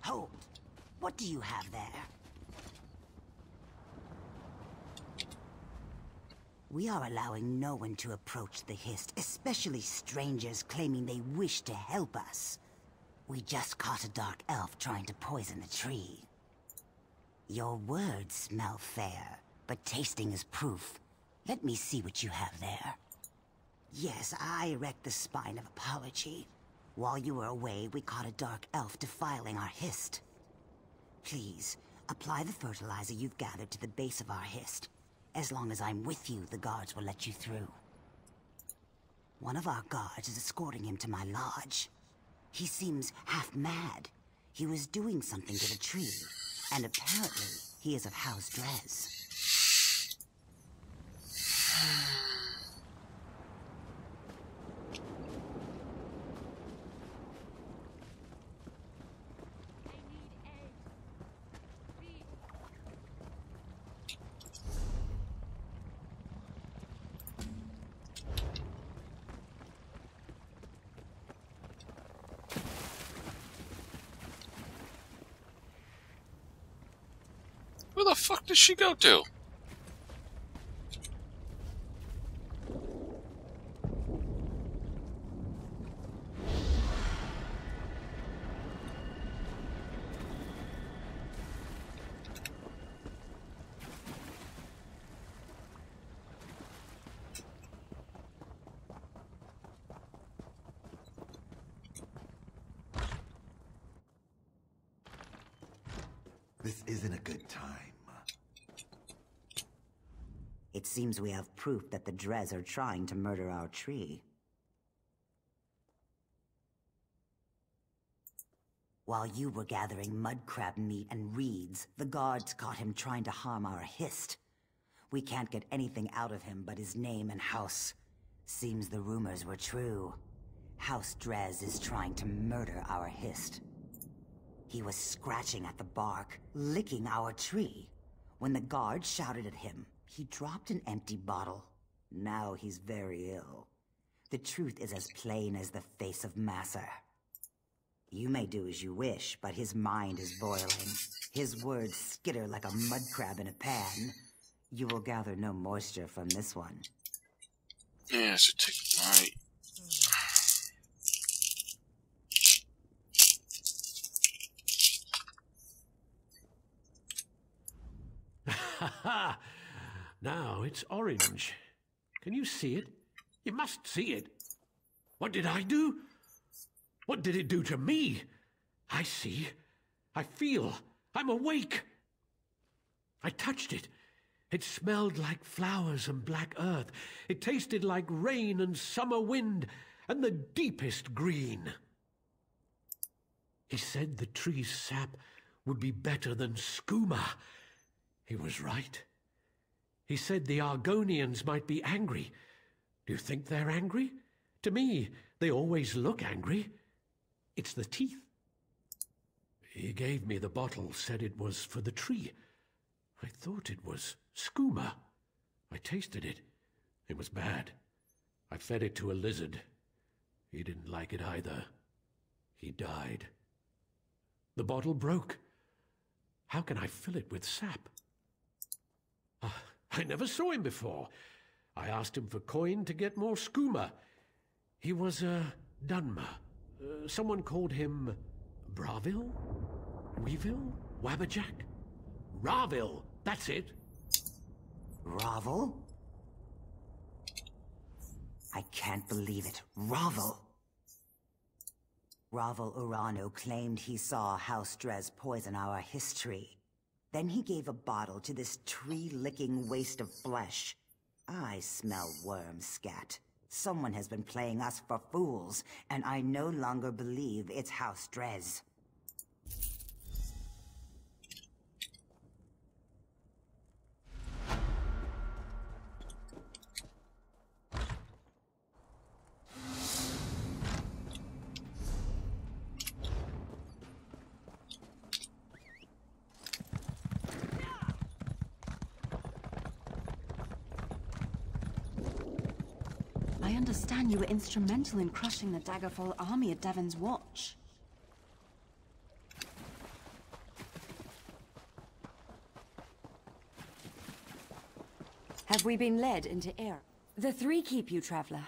Hold. What do you have there? We are allowing no one to approach the Hist, especially strangers claiming they wish to help us. We just caught a dark elf trying to poison the tree. Your words smell fair, but tasting is proof. Let me see what you have there. Yes, I erect the spine of apology. While you were away, we caught a dark elf defiling our Hist. Please, apply the fertilizer you've gathered to the base of our Hist. As long as I'm with you, the guards will let you through. One of our guards is escorting him to my lodge. He seems half mad. He was doing something to the tree, and apparently he is of House Dres. Where the fuck did she go to? This isn't a good time. It seems we have proof that the Dres are trying to murder our tree. While you were gathering mudcrab meat and reeds, the guards caught him trying to harm our Hist. We can't get anything out of him but his name and house. Seems the rumors were true. House Dres is trying to murder our Hist. He was scratching at the bark, licking our tree. When the guards shouted at him, he dropped an empty bottle. Now he's very ill. The truth is as plain as the face of Masser. You may do as you wish, but his mind is boiling. His words skitter like a mudcrab in a pan. You will gather no moisture from this one. Yeah, so take my... Ha ha! Now it's orange. Can you see it? You must see it. What did I do? What did it do to me? I see. I feel. I'm awake. I touched it. It smelled like flowers and black earth. It tasted like rain and summer wind and the deepest green. He said the tree's sap would be better than skooma. He was right. He said the Argonians might be angry. Do you think they're angry? To me, they always look angry. It's the teeth. He gave me the bottle, said it was for the tree. I thought it was skooma. I tasted it. It was bad. I fed it to a lizard. He didn't like it either. He died. The bottle broke. How can I fill it with sap? I never saw him before. I asked him for coin to get more skooma. He was a Dunmer. Someone called him Bravil? Weevil? Wabberjack? Ravil, that's it. Ravel? I can't believe it. Ravel! Ravel Urano claimed he saw House Dres poison our history. Then he gave a bottle to this tree-licking waste of flesh. I smell worm scat. Someone has been playing us for fools, and I no longer believe it's House Dres. I understand you were instrumental in crushing the Daggerfall army at Devon's Watch. Have we been led into error? The three keep you, traveler.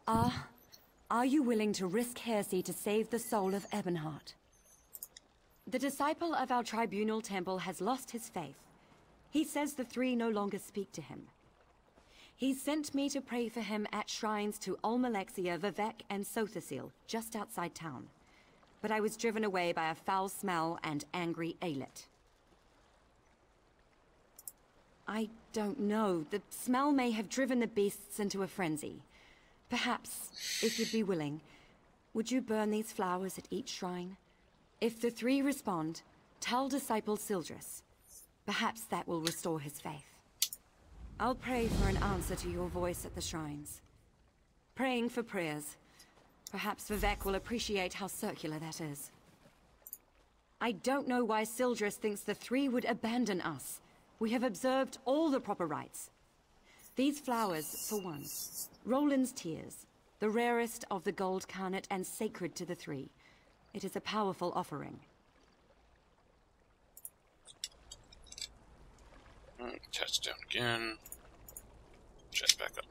Are you willing to risk heresy to save the soul of Ebonheart? The disciple of our tribunal temple has lost his faith. He says the three no longer speak to him. He sent me to pray for him at shrines to Olmalexia, Vivec, and Sothasil, just outside town. But I was driven away by a foul smell and angry Aelith. I don't know. The smell may have driven the beasts into a frenzy. Perhaps, if you'd be willing, would you burn these flowers at each shrine? If the three respond, tell Disciple Sildris. Perhaps that will restore his faith. I'll pray for an answer to your voice at the shrines. Praying for prayers. Perhaps Vivec will appreciate how circular that is. I don't know why Sildris thinks the three would abandon us. We have observed all the proper rites. These flowers, for one. Roland's tears, the rarest of the gold carnet and sacred to the three. It is a powerful offering. Chat's down again. Chat's back up.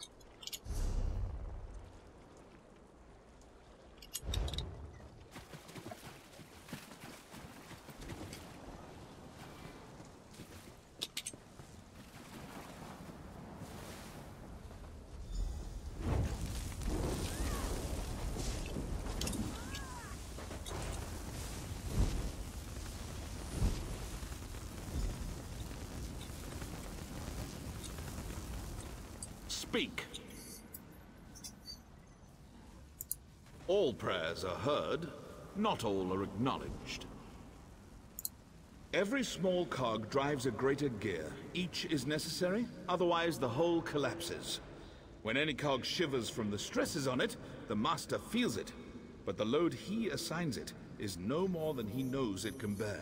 Speak. All prayers are heard, not all are acknowledged. Every small cog drives a greater gear. Each is necessary, otherwise the whole collapses. When any cog shivers from the stresses on it, the master feels it, but the load he assigns it is no more than he knows it can bear.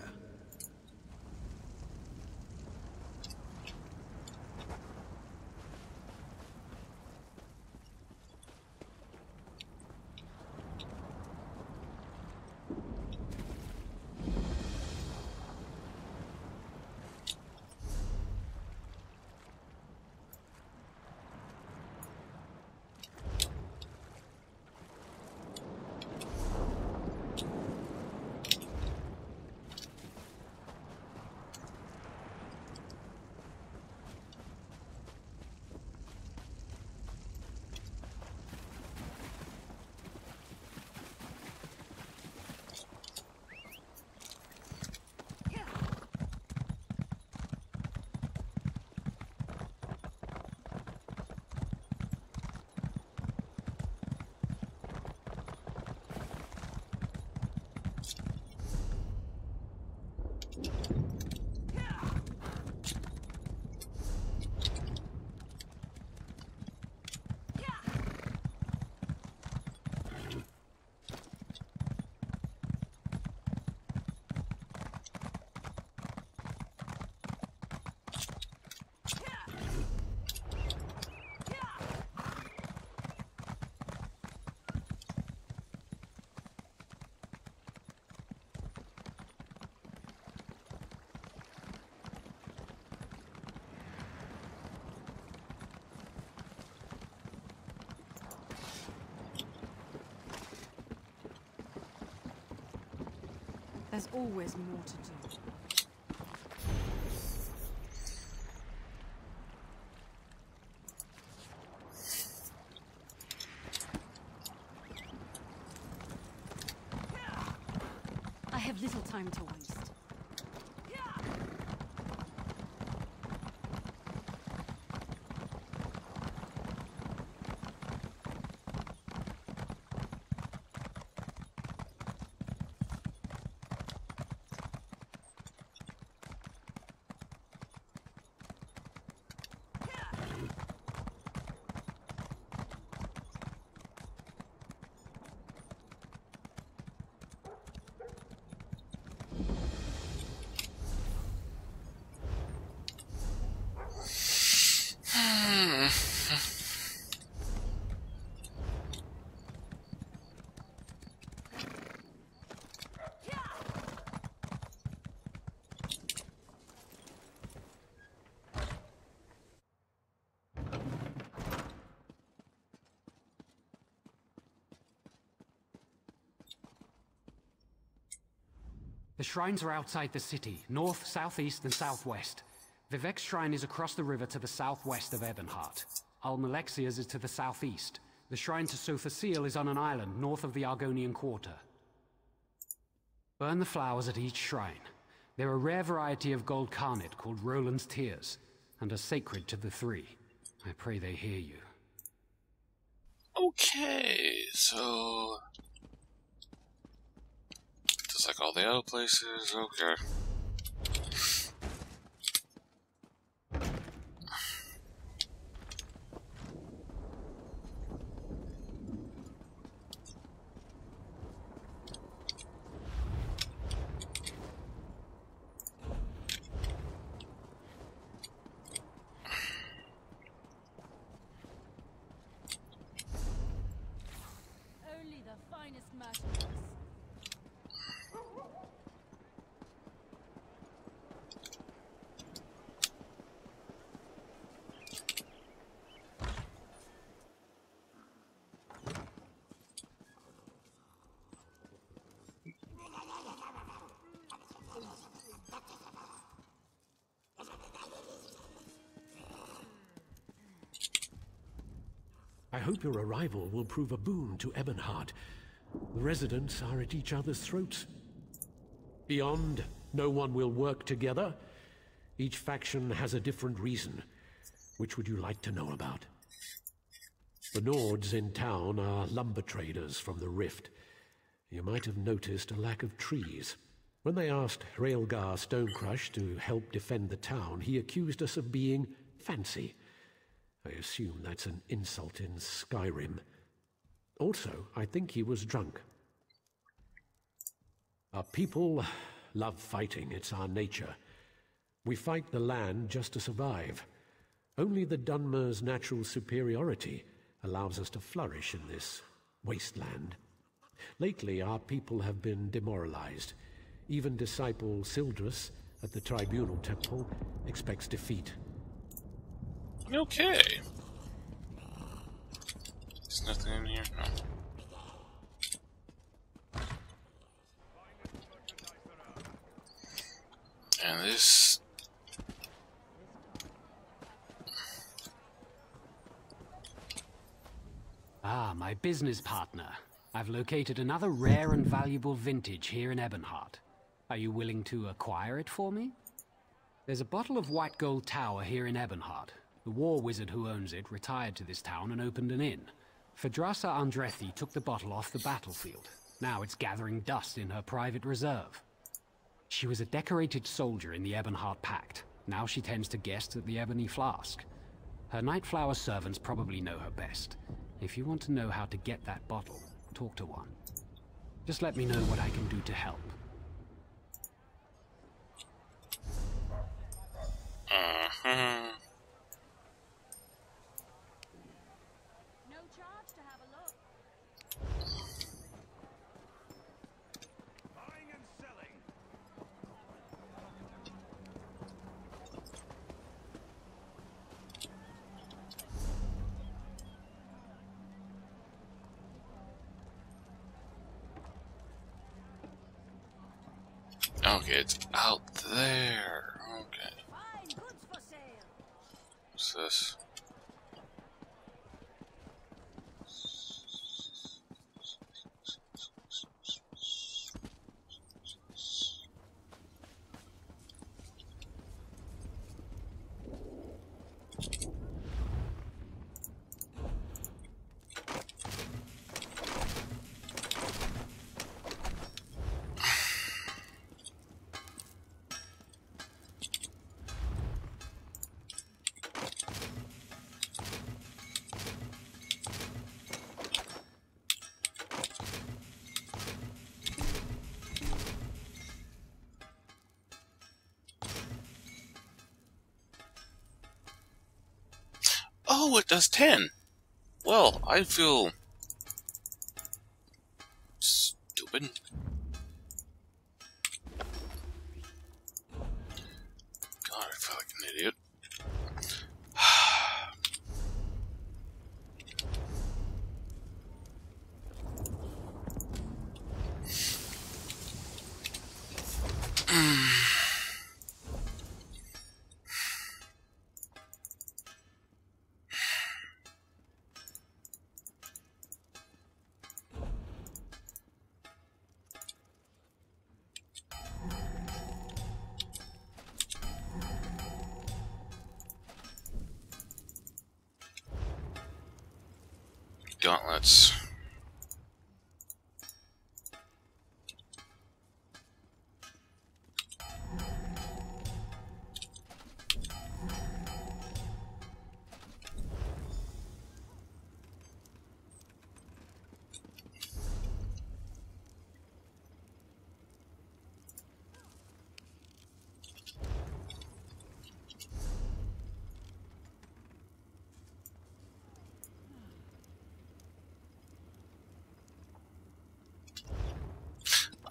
There's always more to do. I have little time to waste. The shrines are outside the city, north, southeast, and southwest. Vivek's shrine is across the river to the southwest of Ebonheart. Almalexia's is to the southeast. The shrine to Sothasil is on an island north of the Argonian Quarter. Burn the flowers at each shrine. They're a rare variety of gold garnet called Roland's Tears, and are sacred to the three. I pray they hear you. Okay, so... just like all the other places, okay. I hope your arrival will prove a boon to Ebonheart. The residents are at each other's throats. Beyond, no one will work together. Each faction has a different reason. Which would you like to know about? The Nords in town are lumber traders from the Rift. You might have noticed a lack of trees. When they asked Hraelgar Stonecrush to help defend the town, he accused us of being fancy. I assume that's an insult in Skyrim. Also, I think he was drunk. Our people love fighting. It's our nature. We fight the land just to survive. Only the Dunmer's natural superiority allows us to flourish in this wasteland. Lately, our people have been demoralized. Even disciple Sildrus at the Tribunal Temple expects defeat. Okay. There's nothing in here? No. And this... Ah, my business partner. I've located another rare and valuable vintage here in Ebonheart. Are you willing to acquire it for me? There's a bottle of white gold tower here in Ebonheart. The war wizard who owns it retired to this town and opened an inn. Phadrasa Andrethi took the bottle off the battlefield. Now it's gathering dust in her private reserve. She was a decorated soldier in the Ebonheart Pact. Now she tends to guest at the Ebony Flask. Her Nightflower servants probably know her best. If you want to know how to get that bottle, talk to one. Just let me know what I can do to help. No charge to have a look. Buying and selling. Okay, it's out there. Okay. What's this? Oh, it does 10. Well, I feel stupid. God, I feel like an idiot. gauntlets.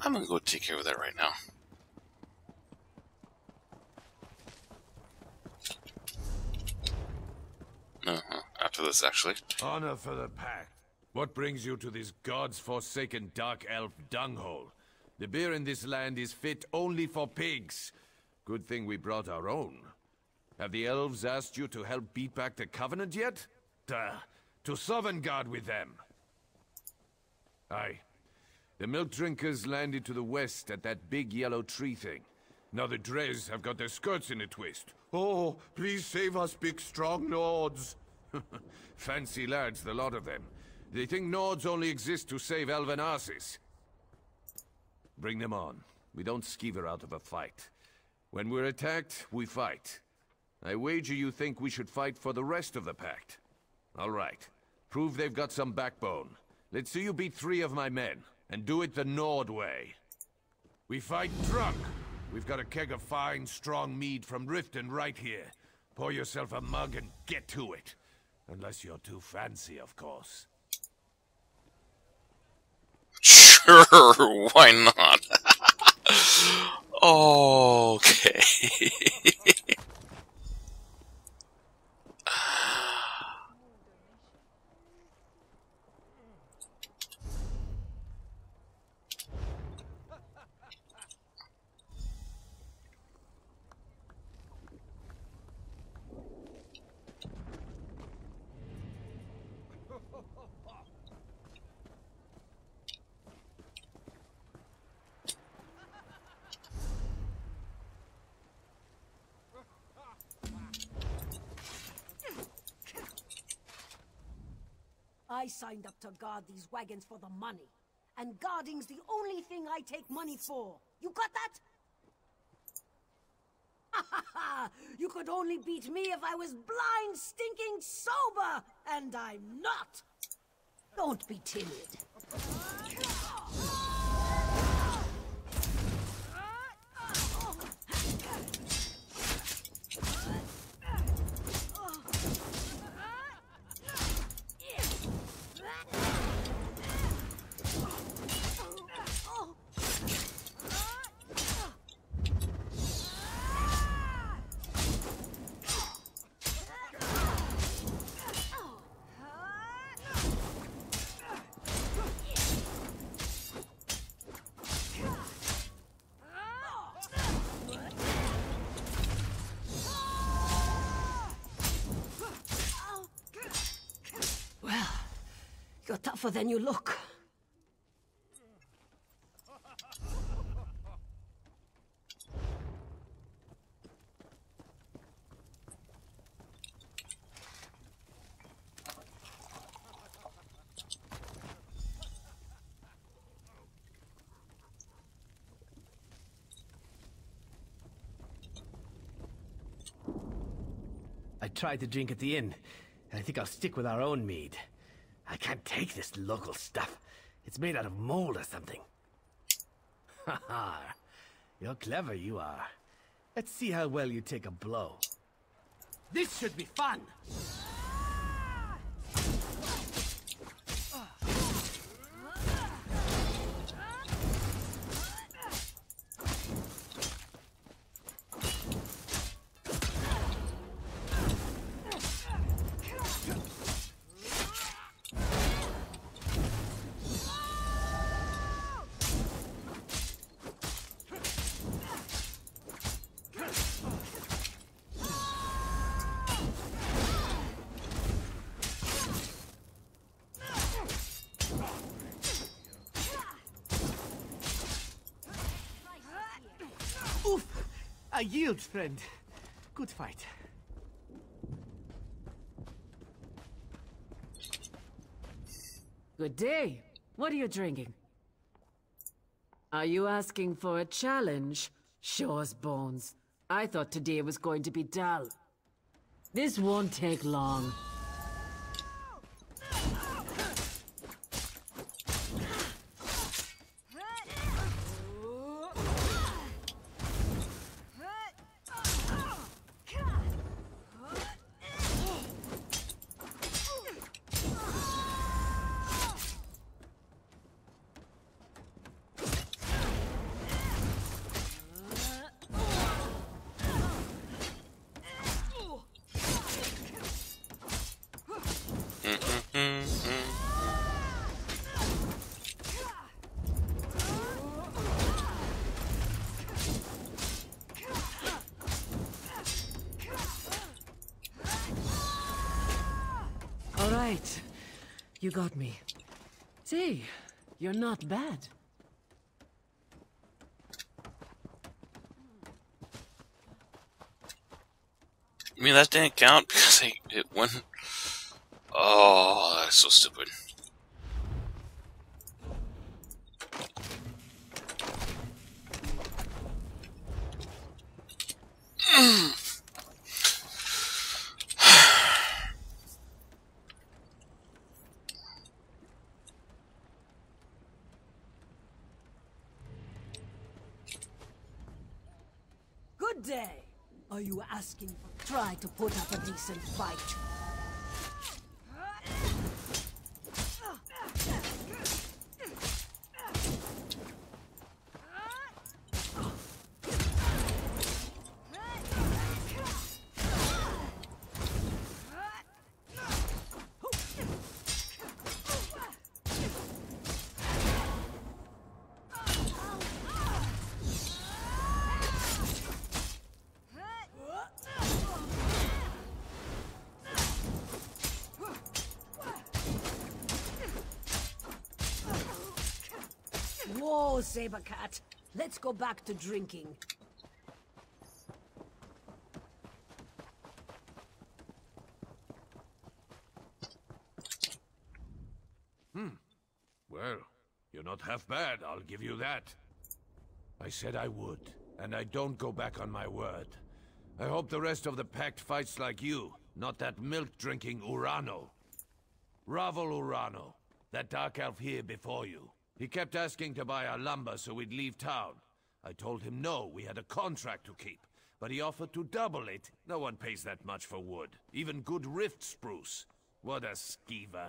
I'm gonna go take care of that right now. After this, actually. Honor for the Pact. What brings you to this gods-forsaken dark elf dunghole? The beer in this land is fit only for pigs. Good thing we brought our own. Have the elves asked you to help beat back the Covenant yet? To Sovngarde with them. Aye. The milk drinkers landed to the west at that big yellow tree thing. Now the Dres have got their skirts in a twist. Oh, please save us, big strong Nords. Fancy lads, the lot of them. They think Nords only exist to save elven asses. Bring them on. We don't skeever out of a fight. When we're attacked, we fight. I wager you think we should fight for the rest of the Pact. All right. Prove they've got some backbone. Let's see you beat 3 of my men. And do it the Nord way. We fight drunk. We've got a keg of fine, strong mead from Riften right here. Pour yourself a mug and get to it. Unless you're too fancy, of course. Sure, why not? Okay. I signed up to guard these wagons for the money. And guarding's the only thing I take money for. You got that? Ha ha ha! You could only beat me if I was blind, stinking sober! And I'm not! Don't be timid. You're tougher than you look. I tried to drink at the inn, and I think I'll stick with our own mead. I can't take this local stuff. It's made out of mold or something. Ha ha! You're clever, you are. Let's see how well you take a blow. This should be fun! I yield, friend. Good fight. Good day. What are you drinking? Are you asking for a challenge? Shore's bones. I thought today was going to be dull. This won't take long. All right. You got me. See, you're not bad. I mean, that didn't count because it went. Oh, that's so stupid. Good day. Are you asking for try to put up a decent fight? Whoa, Sabercat. Let's go back to drinking. Well, you're not half bad, I'll give you that. I said I would, and I don't go back on my word. I hope the rest of the Pact fights like you, not that milk-drinking Urano. Ravel Urano, that dark elf here before you. He kept asking to buy our lumber so we'd leave town. I told him no, we had a contract to keep. But he offered to double it. No one pays that much for wood. Even good rift spruce. What a skeever.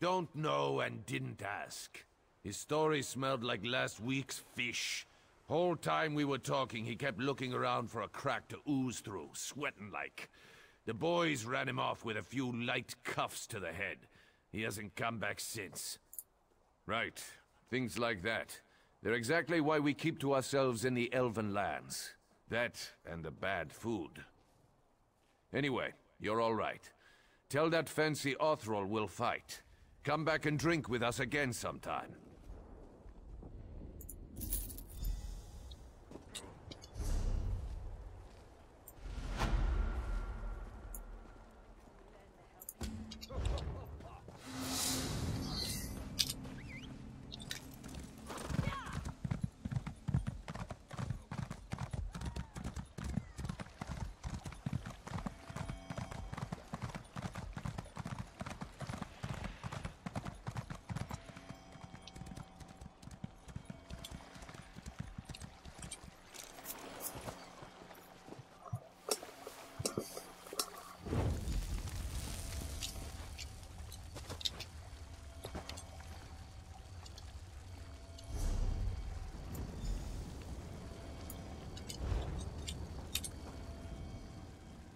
Don't know and didn't ask. His story smelled like last week's fish. Whole time we were talking, he kept looking around for a crack to ooze through, sweating like. The boys ran him off with a few light cuffs to the head. He hasn't come back since. Right. Things like that. They're exactly why we keep to ourselves in the Elven lands. That and the bad food. Anyway, you're all right. Tell that fancy Othrol we'll fight. Come back and drink with us again sometime.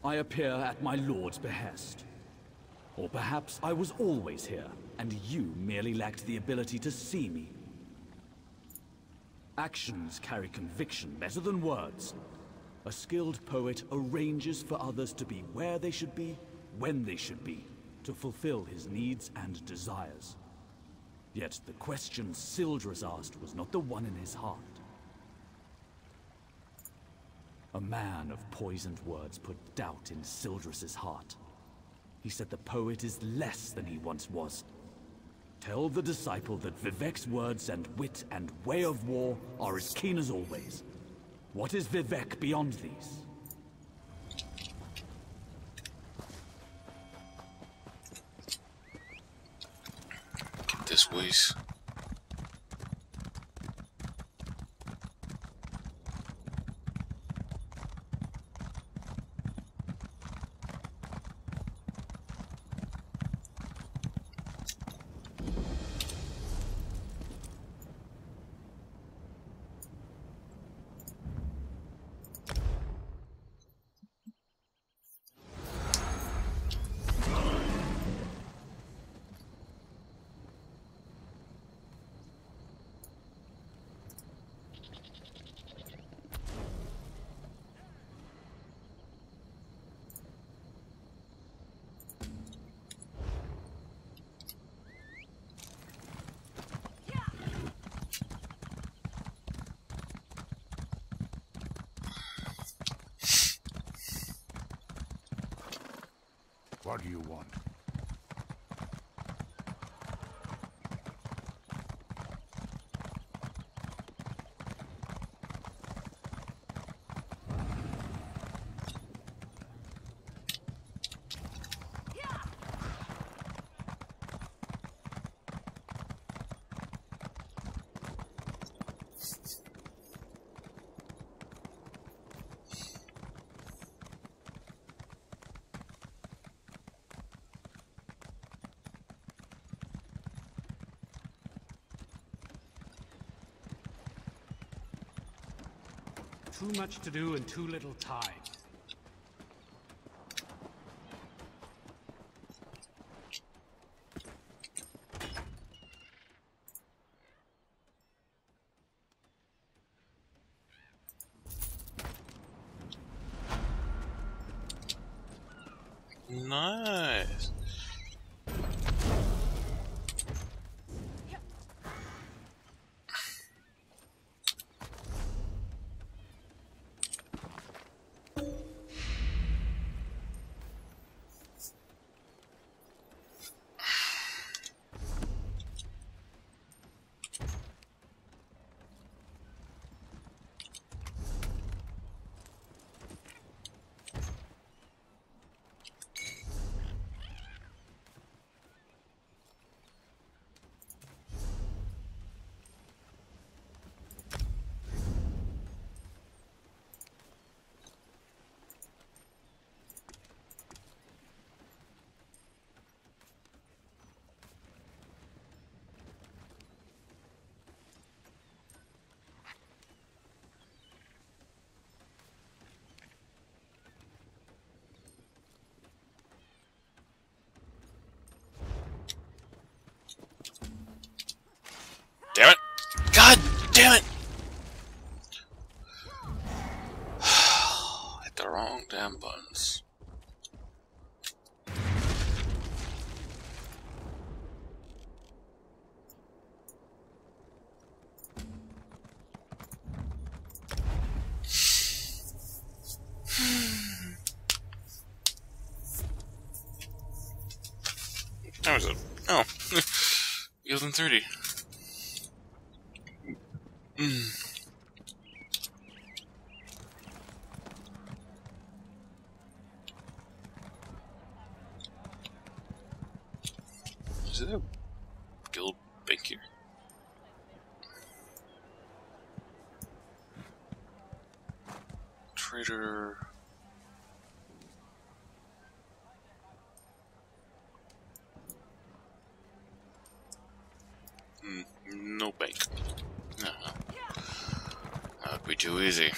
I appear at my lord's behest. Or perhaps I was always here, and you merely lacked the ability to see me. Actions carry conviction better than words. A skilled poet arranges for others to be where they should be, when they should be, to fulfill his needs and desires. Yet the question Sildras asked was not the one in his heart. A man of poisoned words put doubt in Sildras's heart. He said the poet is less than he once was, Tell the disciple that Vivek's words and wit and way of war are as keen as always. What is Vivek beyond these? Get this waste. What do you want? Too much to do and too little time. Nice. Damn it! God damn it! Hit the wrong damn buttons. That was it. Oh. Yielding 30. Is it a guild bank here? Trader. No bank. That'd be too easy.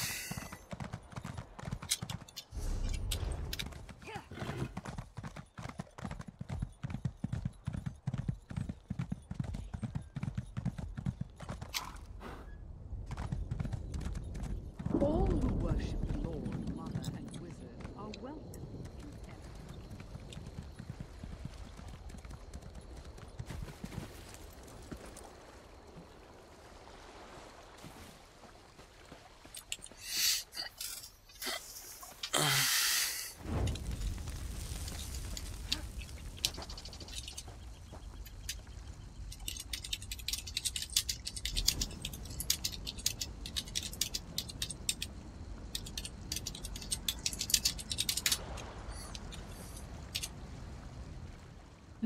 All who worship Lord, Mother, and Wizard are welcome to heaven.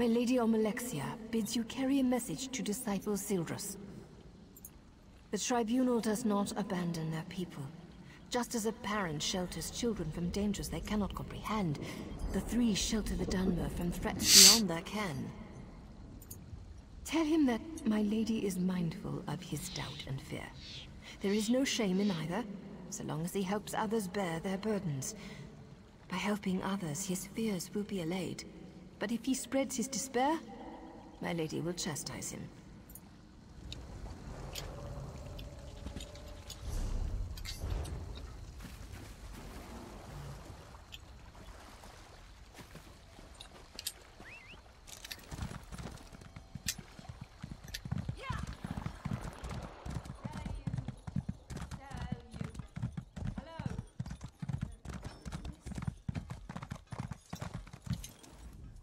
My Lady Omalexia bids you carry a message to Disciple Sildrus. The Tribunal does not abandon their people. Just as a parent shelters children from dangers they cannot comprehend, the three shelter the Dunmer from threats beyond their ken. Tell him that my lady is mindful of his doubt and fear. There is no shame in either, so long as he helps others bear their burdens. By helping others, his fears will be allayed. But if he spreads his despair, my lady will chastise him.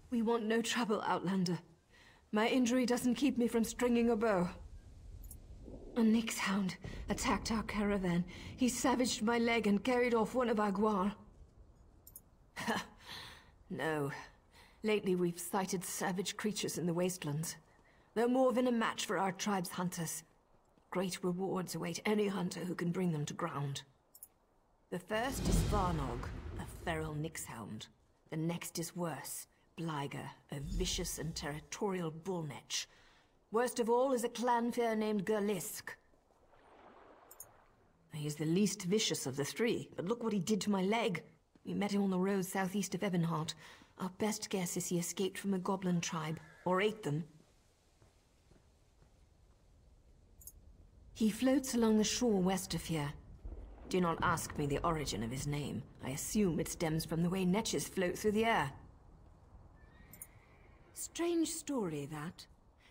We want no trouble, Outlander. My injury doesn't keep me from stringing a bow. A Nyx hound attacked our caravan. He savaged my leg and carried off one of our guar. No. Lately we've sighted savage creatures in the wastelands. They're more than a match for our tribe's hunters. Great rewards await any hunter who can bring them to ground. The first is Varnog, a feral Nyx hound. The next is worse. Blyger, a vicious and territorial bullnetch. Worst of all is a clanfear named Gerlisk. He's the least vicious of the three, but look what he did to my leg. We met him on the road southeast of Ebonheart. Our best guess is he escaped from a goblin tribe, or ate them. He floats along the shore west of here. Do not ask me the origin of his name. I assume it stems from the way netches float through the air. Strange story, that.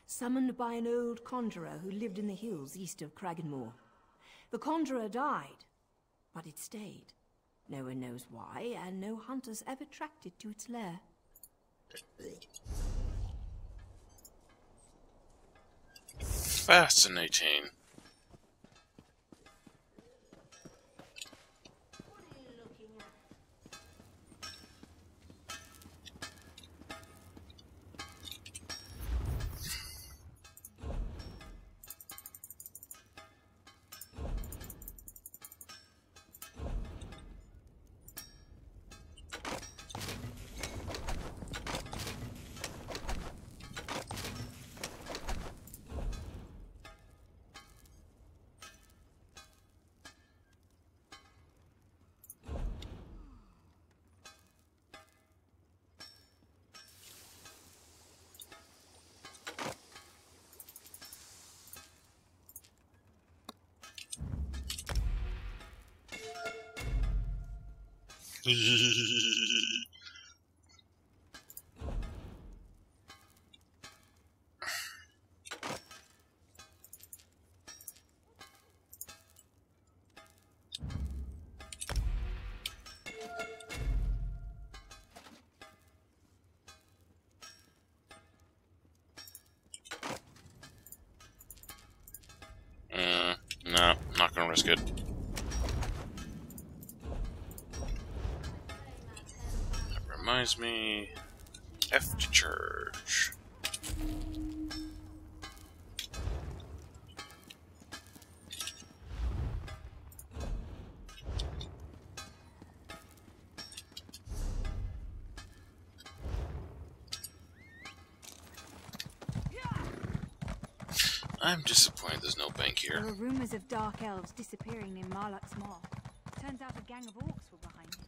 Summoned by an old conjurer who lived in the hills east of Kraganmore. The conjurer died, but it stayed. No one knows why, and no hunters ever tracked it to its lair. Fascinating. No, not gonna risk it. That reminds me, F to church. I'm disappointed there's no bank here. There were rumors of dark elves disappearing near Marlot's Maw. Turns out a gang of orcs were behind it.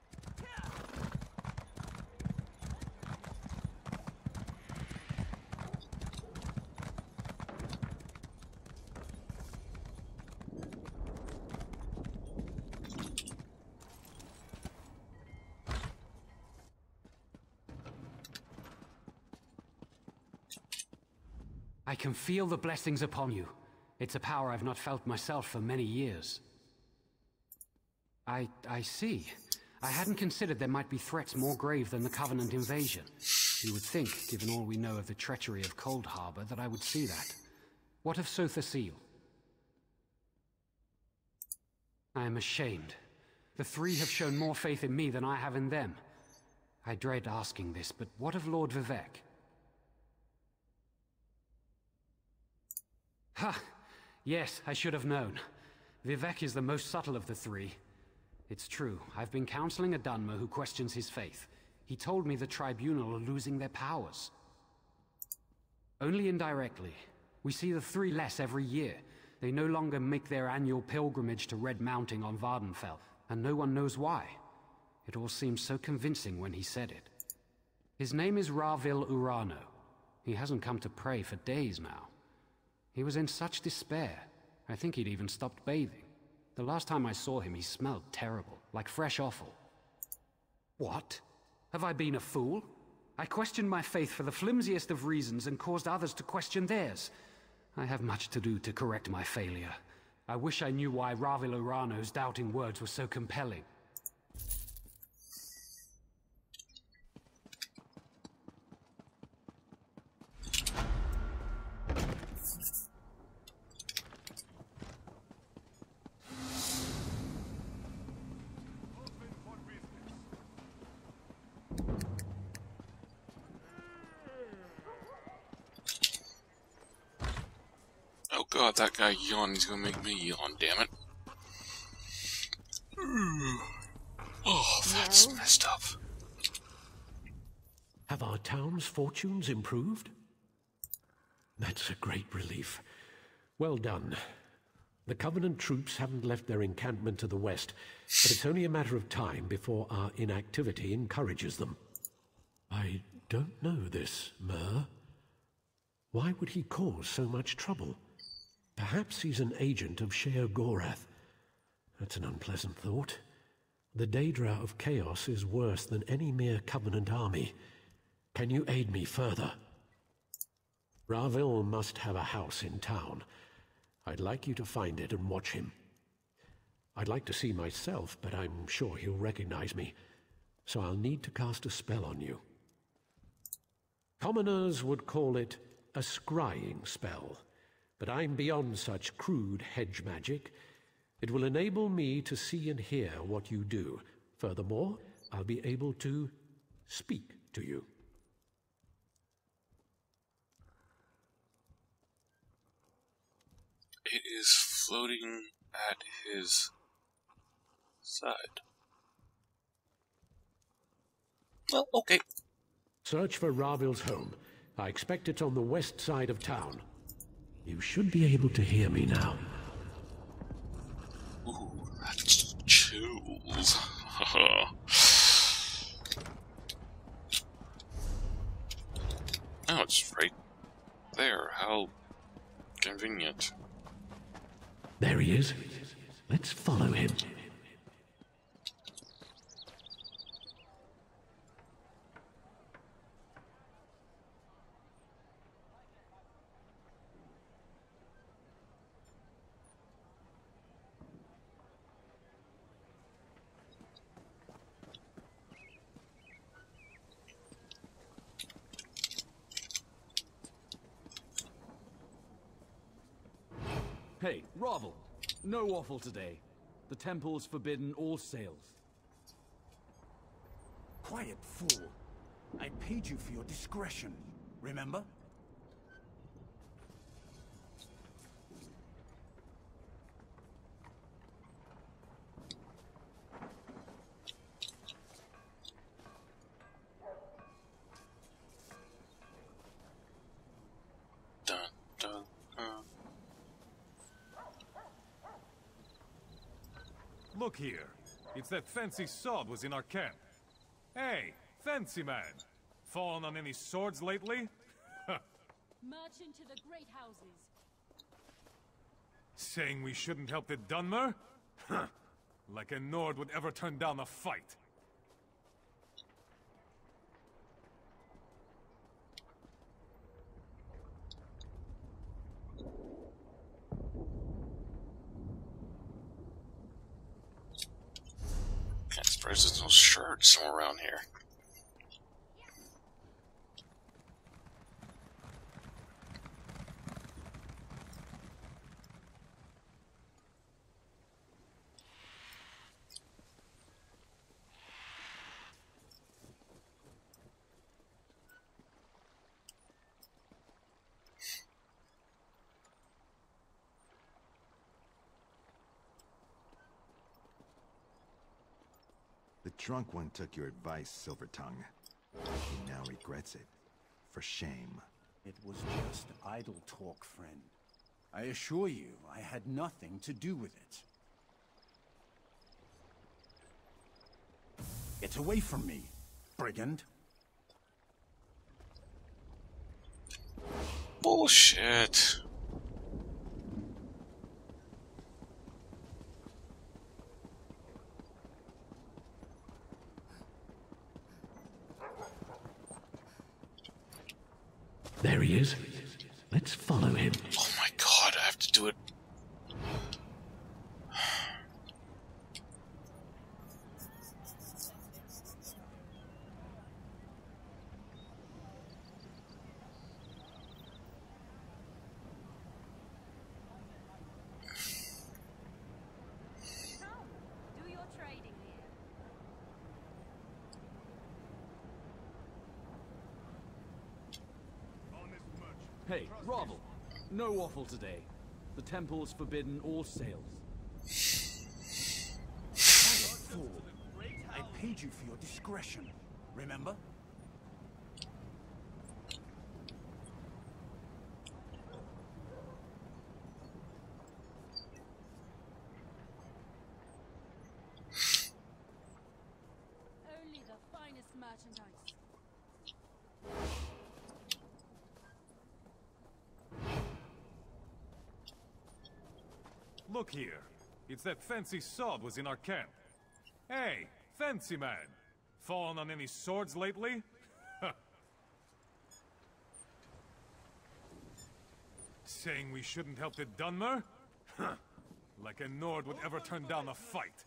I can feel the blessings upon you. It's a power I've not felt myself for many years. I see. I hadn't considered there might be threats more grave than the Covenant invasion. You would think, given all we know of the treachery of Cold Harbor, that I would see that. What of Sotha Sil? I am ashamed. The three have shown more faith in me than I have in them. I dread asking this, but what of Lord Vivec? Ha! Yes, I should have known. Vivec is the most subtle of the three. It's true, I've been counseling a Dunmer who questions his faith. He told me the Tribunal are losing their powers. Only indirectly. We see the three less every year. They no longer make their annual pilgrimage to Red Mountain on Vardenfell, and no one knows why. It all seemed so convincing when he said it. His name is Ravil Urano. He hasn't come to pray for days now. He was in such despair. I think he'd even stopped bathing. The last time I saw him, he smelled terrible, like fresh offal. What? Have I been a fool? I questioned my faith for the flimsiest of reasons and caused others to question theirs. I have much to do to correct my failure. I wish I knew why Ravil Urano's doubting words were so compelling. Oh god, that guy yawned. He's gonna make me yawn, damn it. Oh, that's messed up. Have our town's fortunes improved? That's a great relief. Well done. The Covenant troops haven't left their encampment to the west, but it's only a matter of time before our inactivity encourages them. I don't know this, Myr. Why would he cause so much trouble? Perhaps he's an agent of Sheogorath. That's an unpleasant thought. The Daedra of Chaos is worse than any mere Covenant army. Can you aid me further? Ravil must have a house in town. I'd like you to find it and watch him. I'd like to see myself, but I'm sure he'll recognize me, so I'll need to cast a spell on you. Commoners would call it a scrying spell, but I'm beyond such crude hedge magic. It will enable me to see and hear what you do. Furthermore, I'll be able to speak to you. It is floating at his side. Well, okay. Search for Ravil's home. I expect it's on the west side of town. You should be able to hear me now. Ooh, that's chills. Oh, it's right there. How convenient. There he is. Let's follow him. Hey, Ravil. No waffle today. The temple's forbidden all sales. Quiet, fool. I paid you for your discretion, remember? Dun, dun, dun. Look here. It's that fancy sod was in our camp. Hey, fancy man. Fallen on any swords lately? Merchant to the great houses. Saying we shouldn't help the Dunmer? Huh. Like a Nord would ever turn down a fight. Can't suppose there's no shirt somewhere around here. drunk one took your advice, Silvertongue. He now regrets it. For shame. It was just idle talk, friend. I assure you, I had nothing to do with it. Get away from me, brigand. Bullshit. There he is. Let's follow him. Oh my god, I have to do it. Do your trading here. Hey, Ravel! No waffle today. The temple's forbidden all sales. Fool. I paid you for your discretion, remember? Only the finest merchandise. Look here. It's that fancy sword was in our camp. Hey, fancy man. Fallen on any swords lately? Saying we shouldn't help the Dunmer? Like a Nord would ever turn down a fight.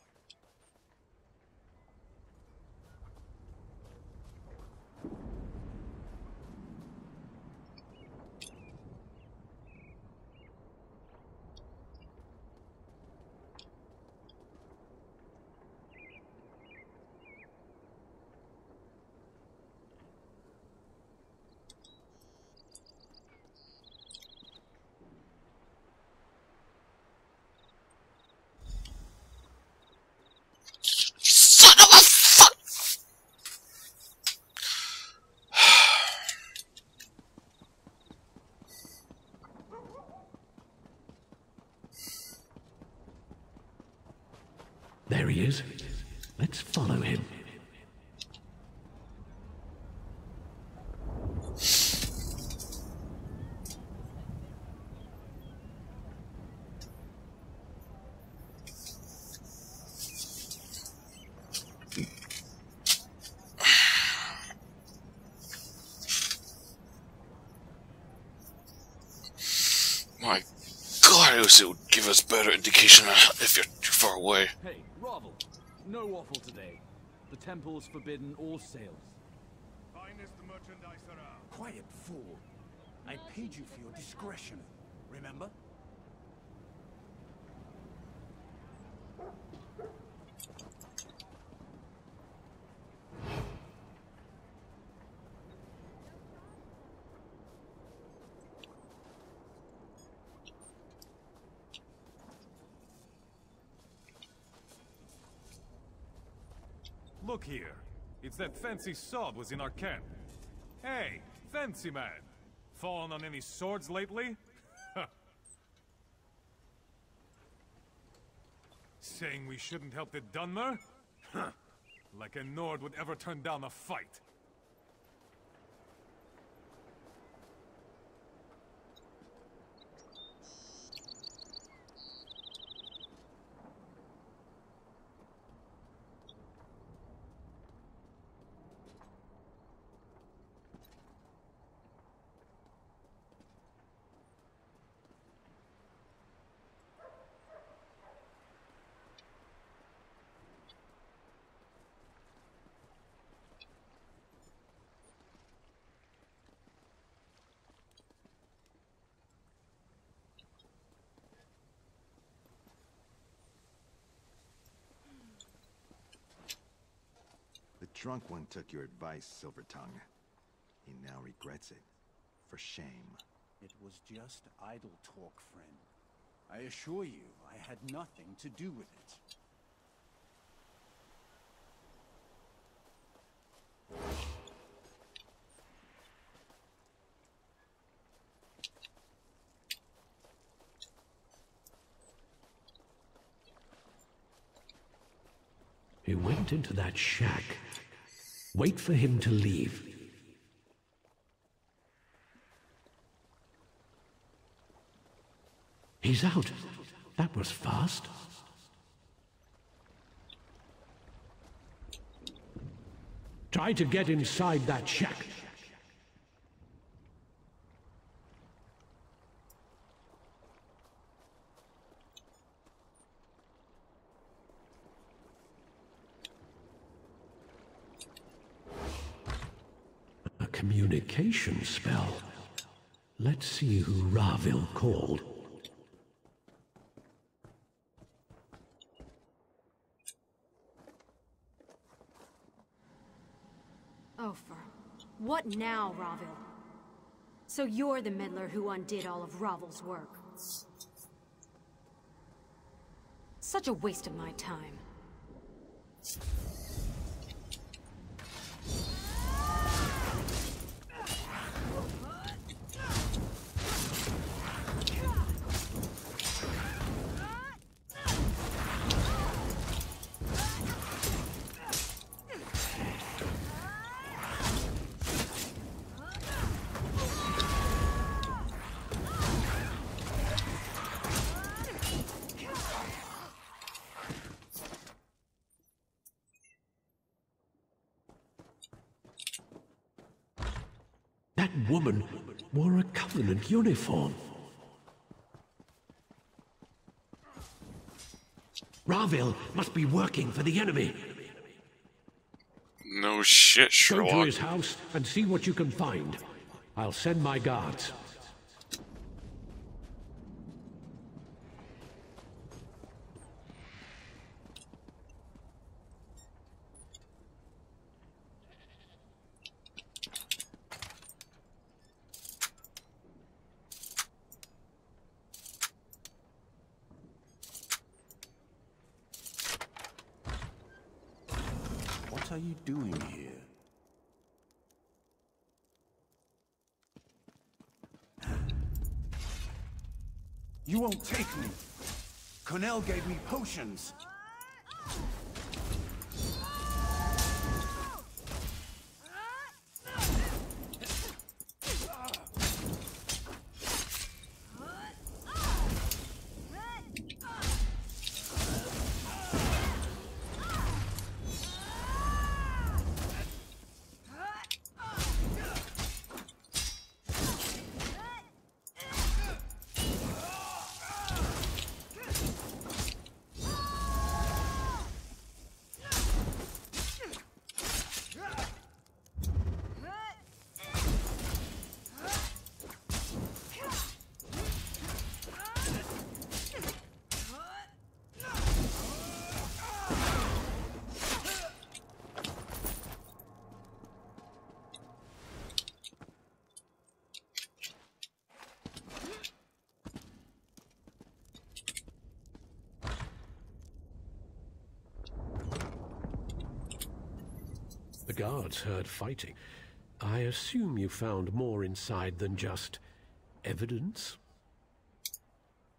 Son of a fuck! There he is. Let's follow him. My god, I wish it would give us better indication if you're too far away. Hey, Ravel! No waffle today. The temple's forbidden all sales. Finest merchandise around. Quiet, fool. I paid you for your discretion, remember? Look here. It's that fancy sword was in our camp. Hey, fancy man. Fallen on any swords lately? Saying we shouldn't help the Dunmer? Like a Nord would ever turn down a fight. The drunk one took your advice, Silvertongue. He now regrets it. For shame. It was just idle talk, friend. I assure you, I had nothing to do with it. He went into that shack. Wait for him to leave. He's out. That was fast. Try to get inside that shack. A communication spell. Let's see who Ravil called. Ofer. What now, Ravil? So you're the meddler who undid all of Ravil's work. Such a waste of my time. That woman wore a Covenant uniform. Ravil must be working for the enemy. No shit, Sherlock. Go to his house and see what you can find. I'll send my guards. What are you doing here? You won't take me. Cornell gave me potions. The guards heard fighting. I assume you found more inside than just evidence?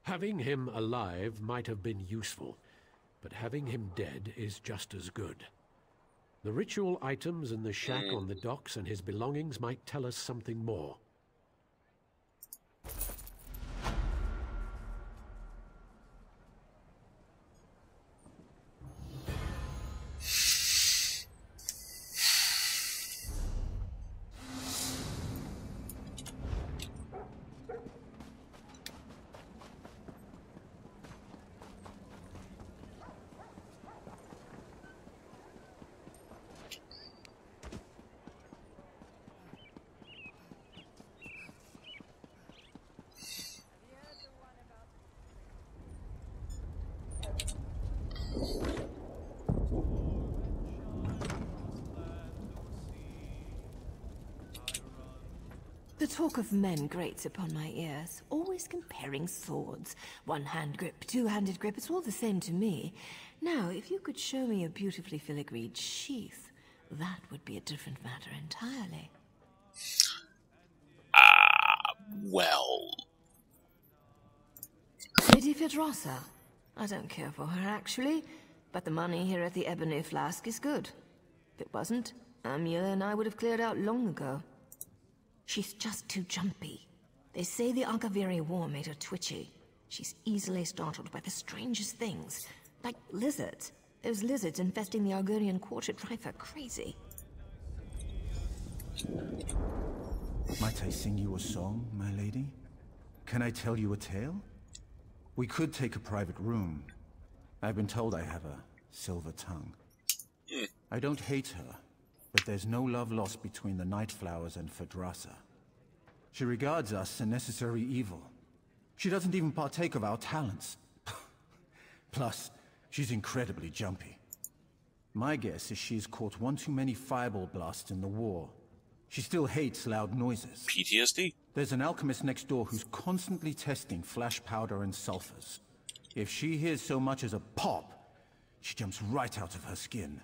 Having him alive might have been useful, but having him dead is just as good. The ritual items in the shack on the docks and his belongings might tell us something more. The talk of men grates upon my ears, always comparing swords. One-hand grip, two-handed grip, it's all the same to me. Now, if you could show me a beautifully filigreed sheath, that would be a different matter entirely. Well... Lady Fedrossa? I don't care for her, actually. But the money here at the Ebony Flask is good. If it wasn't, Amelia and I would have cleared out long ago. She's just too jumpy. They say the Akaviri War made her twitchy. She's easily startled by the strangest things, like lizards. Those lizards infesting the Argonian Quarter drive her crazy. Might I sing you a song, my lady? Can I tell you a tale? We could take a private room. I've been told I have a silver tongue. I don't hate her, but there's no love lost between the Nightflowers and Phadrasa. She regards us a necessary evil. She doesn't even partake of our talents. Plus, she's incredibly jumpy. My guess is she's caught one too many fireball blasts in the war. She still hates loud noises. PTSD? There's an alchemist next door who's constantly testing flash powder and sulfurs. If she hears so much as a pop, she jumps right out of her skin.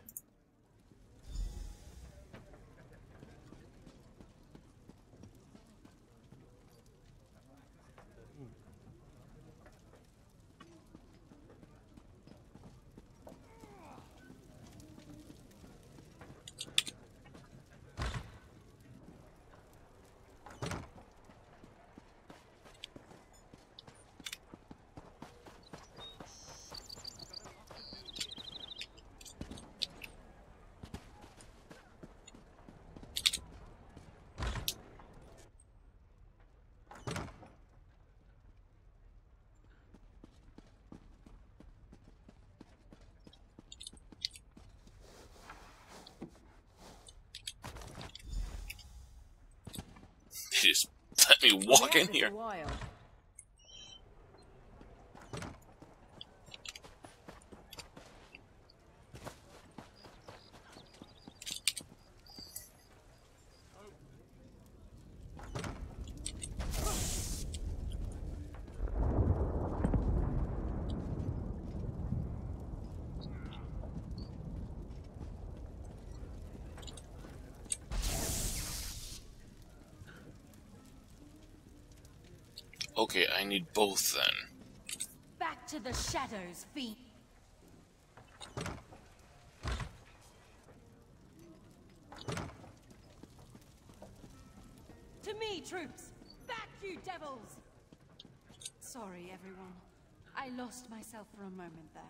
Just let me walk in here. Okay, I need both then. Back to the shadows, fiend. To me, troops! Back, you devils! Sorry, everyone. I lost myself for a moment there.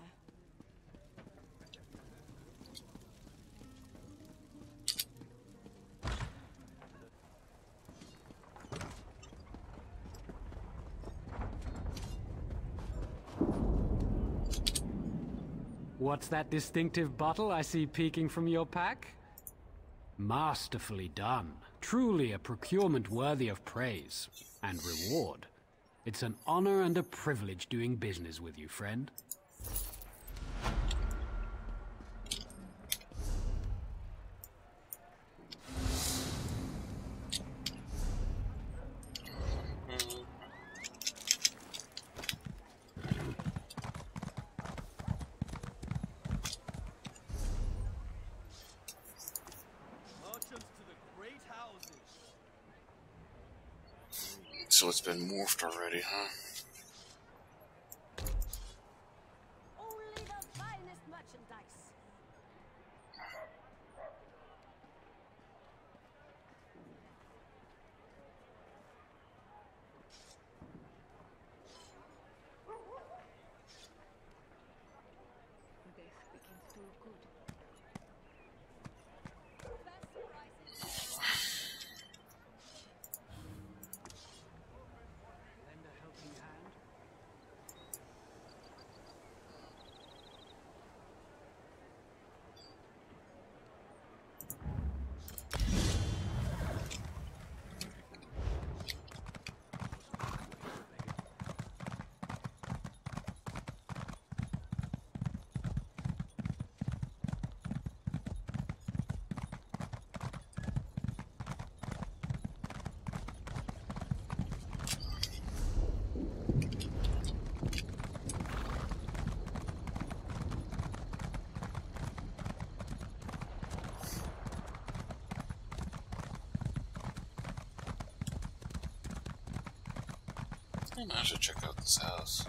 What's that distinctive bottle I see peeking from your pack? Masterfully done. Truly a procurement worthy of praise and reward. It's an honor and a privilege doing business with you, friend. So it's been morphed already, huh? Only the finest merchandise. Death begins to look good. I should check out this house.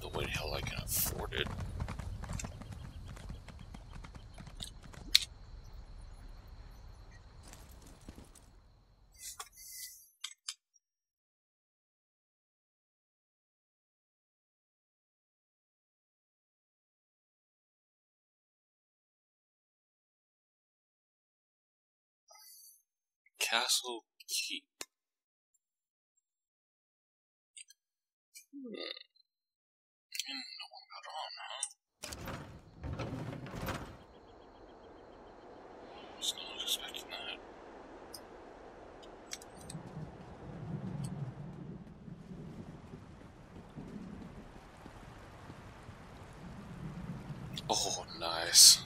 The way the hell I can afford it. Castle Keep. No one got on, huh? Was not expecting that. Oh, nice.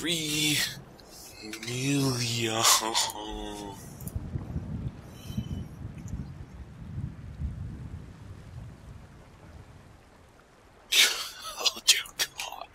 $3 million. Oh dear God.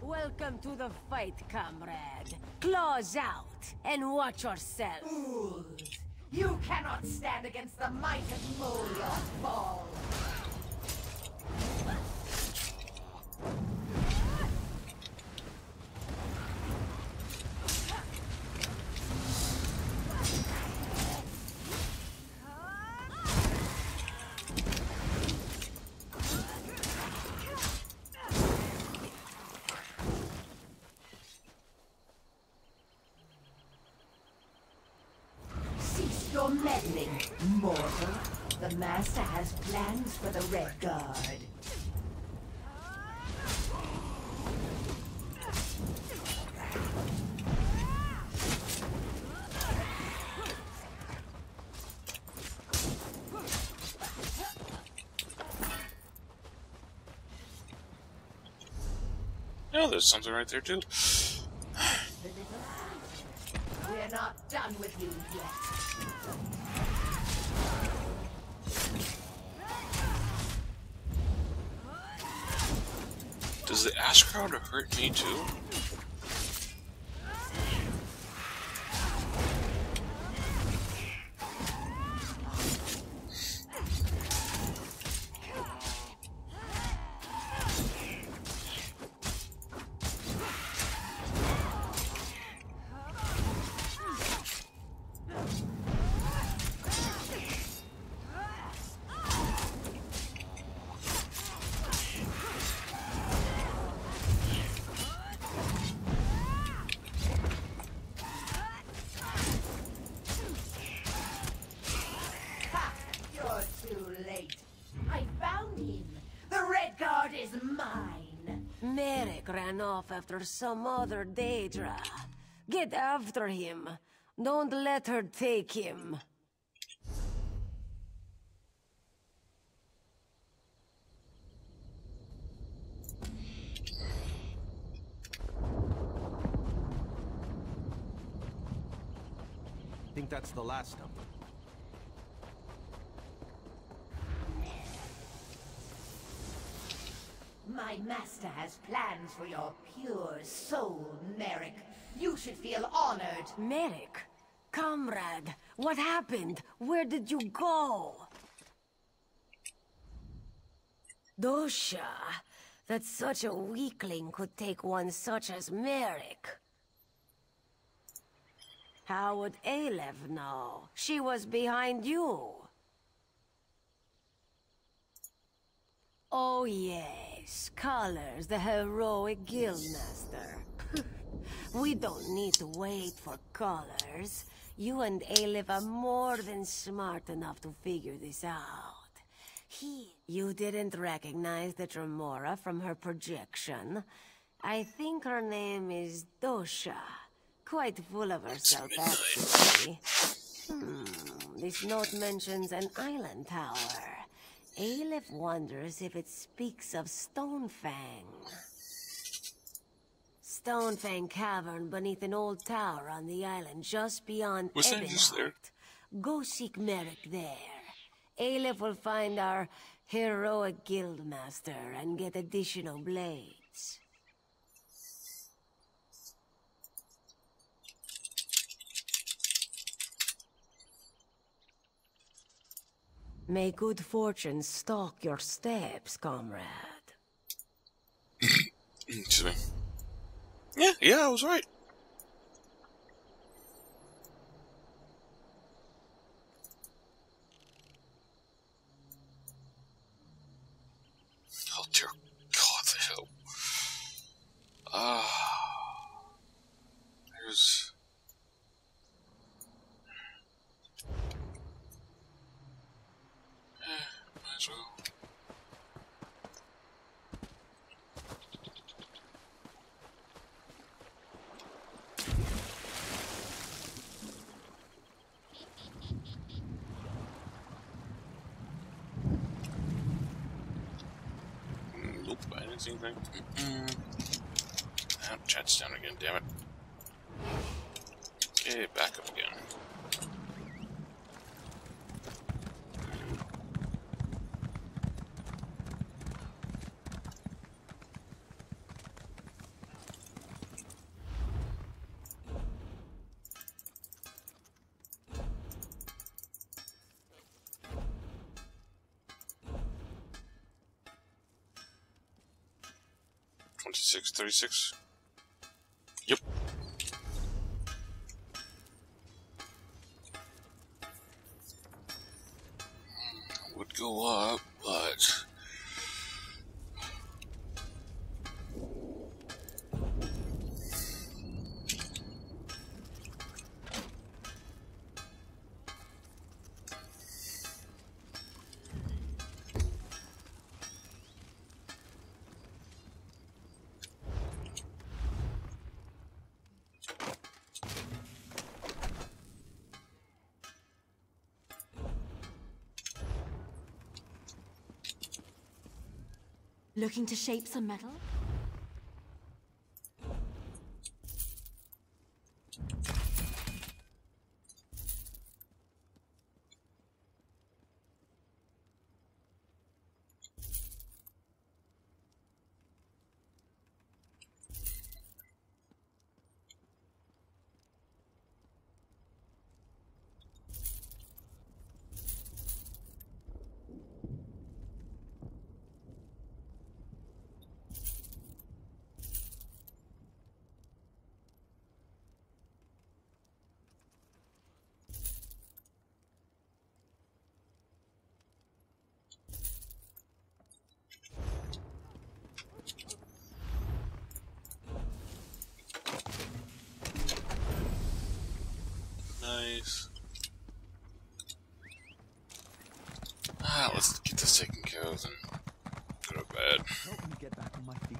Welcome to the fight, comrade. Claws out and watch yourself. Fools! You cannot stand against the might of Molios Ball! Cease your meddling, mortal. The Master has plans for the Red Guard. Oh, there's something right there too. We're not done with you yet. Does the Ash Crowd hurt me too? Merrick ran off after some other Daedra. Get after him. Don't let her take him. I think that's the last of them. My master has plans for your pure soul, Merrick. You should feel honored. Merrick? Comrade, what happened? Where did you go? Dosha, that such a weakling could take one such as Merrick. How would Aleph know? She was behind you. Oh yes, Colors, the heroic guildmaster. We don't need to wait for Colors. You and Aleph are more than smart enough to figure this out. You didn't recognize the Tremora from her projection. I think her name is Dosha. Quite full of herself, actually. This note mentions an island tower. Aleph wonders if it speaks of Stonefang. Stonefang Cavern beneath an old tower on the island just beyond Ebonheart. Go seek Merrick there. Aleph will find our heroic guildmaster and get additional blades. May good fortune stalk your steps, comrade. Excuse me. Yeah, I was right. Oh dear God, the hell. There's... might as well. Nope, I didn't see anything. Chat's down again, damn it. Okay, back up again. $26.36. Yep. Would go up, but Looking to shape some metal? nice. Let's get this taken care of and go to bed. Help me get back on my feet.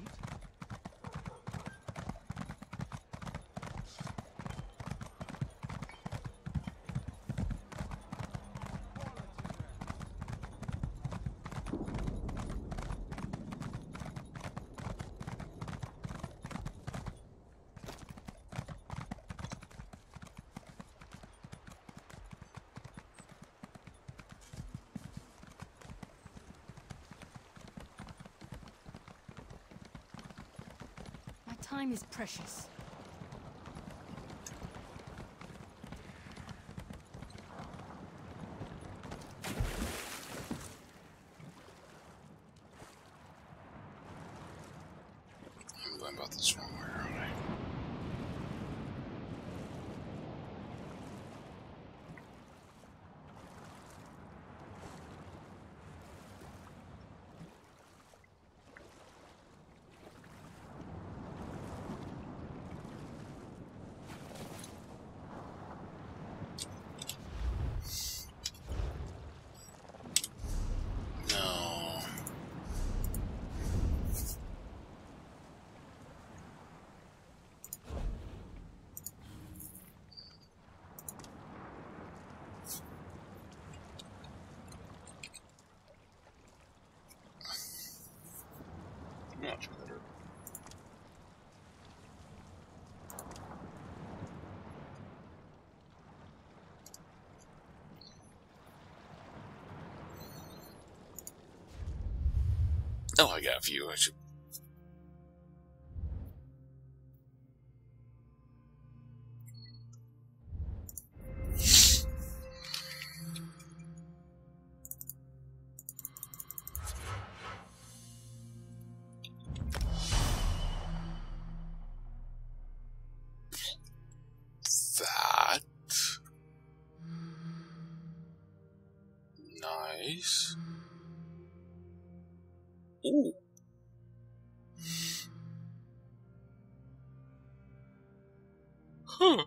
Time is precious. I'm going about this wrong way, aren't I? Much better. Oh, I got a few. I should. That. Nice. Ooh. Huh.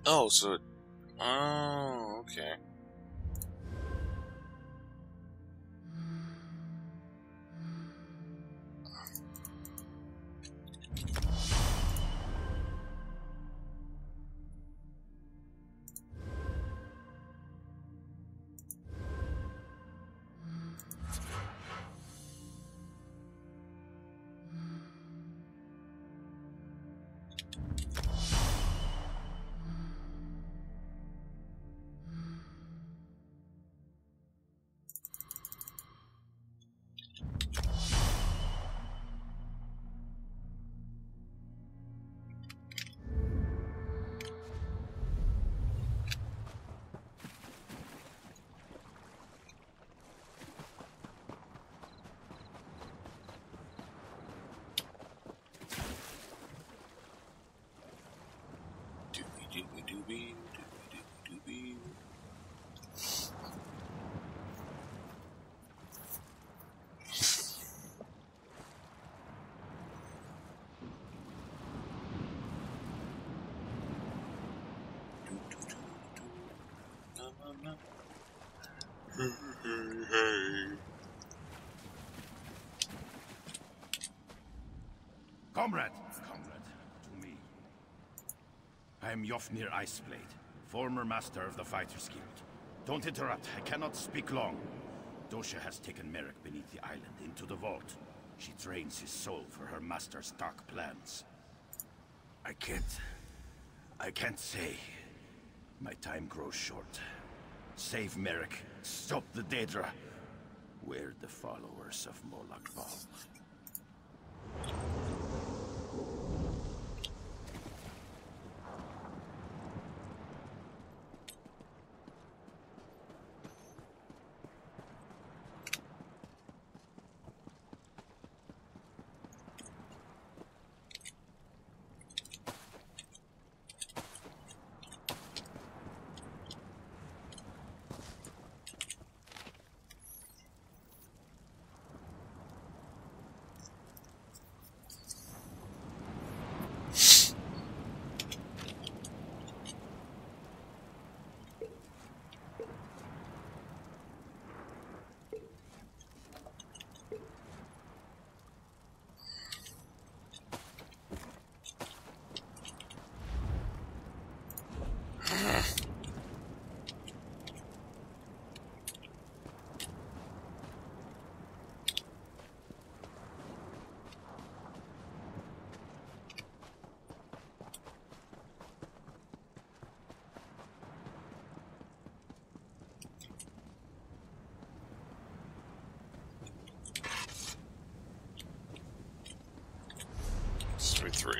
Oh, so it... Oh, okay. Doobie, doobie. Comrade, to me. I am Yofnir Iceblade, former master of the Fighters Guild. Don't interrupt, I cannot speak long. Dosha has taken Merrick beneath the island into the vault. She trains his soul for her master's dark plans. I can't say. My time grows short. Save Merrick, stop the Daedra. We're the followers of Molag Bal. 3.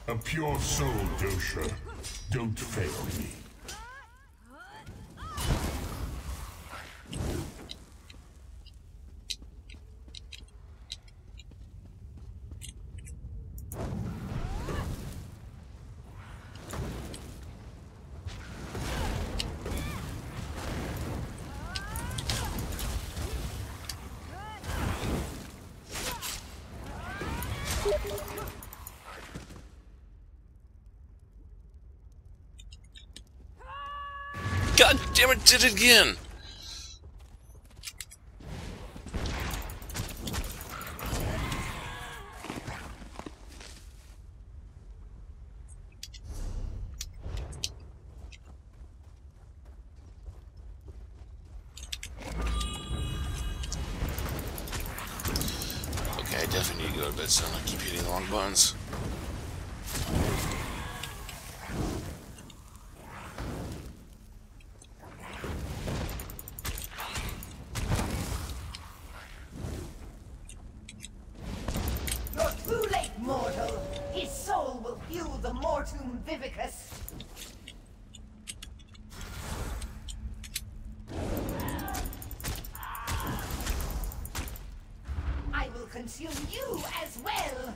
A pure soul, Dosha. Don't fail me. God damn it, did it again! Okay, I definitely need to go to bed soon. I keep hitting the wrong buttons. You're too late, mortal. His soul will fuel the Mortum Vivicus. I will consume you as well.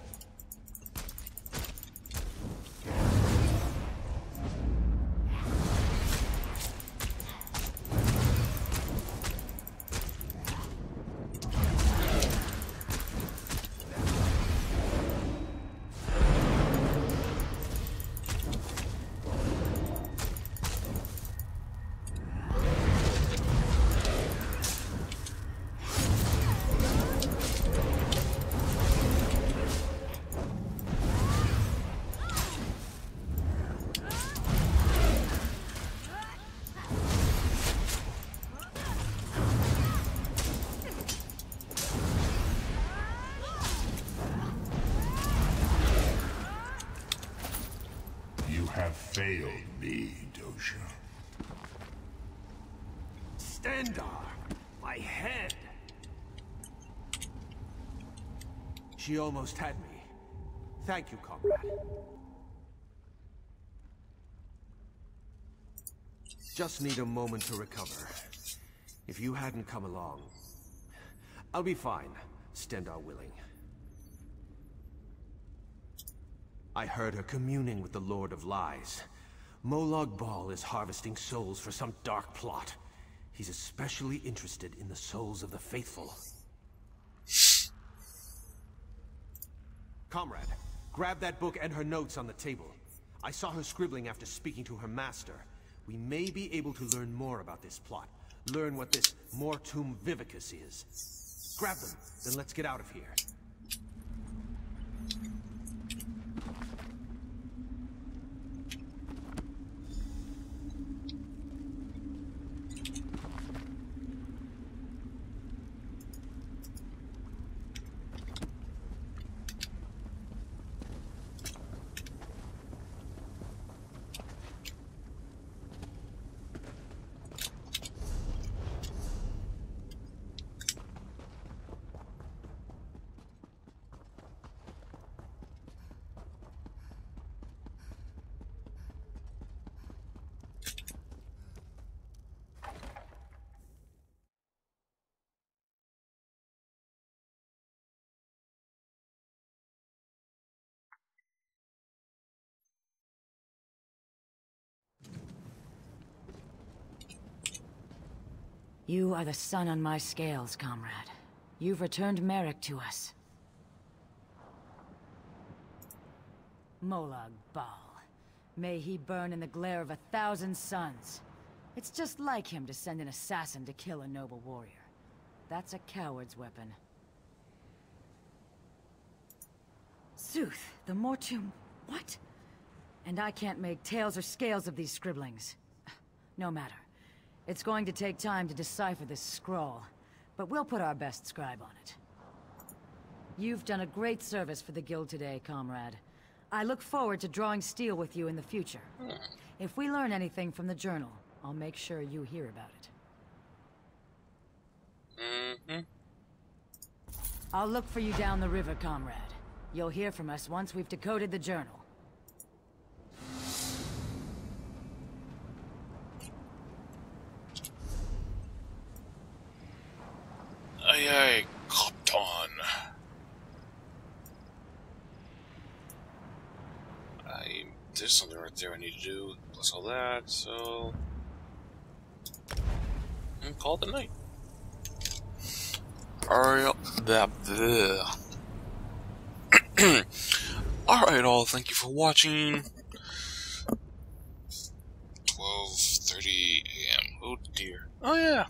You have failed me, Dosha. Stendarr! My head! She almost had me. Thank you, comrade. Just need a moment to recover. If you hadn't come along... I'll be fine, Stendarr willing. I heard her communing with the Lord of Lies. Molag Bal is harvesting souls for some dark plot. He's especially interested in the souls of the faithful. Comrade, grab that book and her notes on the table. I saw her scribbling after speaking to her master. We may be able to learn more about this plot. Learn what this Mortum Vivicus is. Grab them, then let's get out of here. You are the sun on my scales, comrade. You've returned Merrick to us. Molag Bal. May he burn in the glare of 1,000 suns. It's just like him to send an assassin to kill a noble warrior. That's a coward's weapon. Sooth, the Mortum... what? And I can't make tails or scales of these scribblings. No matter. It's going to take time to decipher this scroll, but we'll put our best scribe on it. You've done a great service for the guild today, comrade. I look forward to drawing steel with you in the future. If we learn anything from the journal, I'll make sure you hear about it. I'll look for you down the river, comrade. You'll hear from us once we've decoded the journal. Aye aye, Captain. There's something right there I need to do, plus all that, so... and call it a night. Alright, alright all, thank you for watching. 12:30 AM. Oh dear. Oh yeah,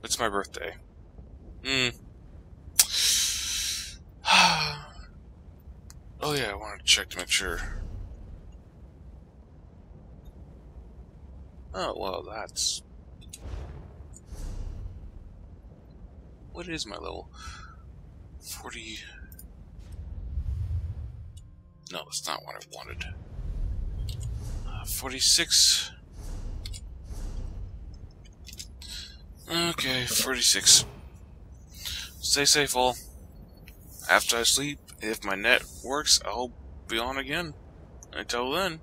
it's my birthday. Oh yeah, I wanted to check to make sure. Oh, well, that's... what is my level? 40... no, that's not what I wanted. 46... okay, 46. Stay safe, all. After I sleep, if my net works, I'll be on again. Until then...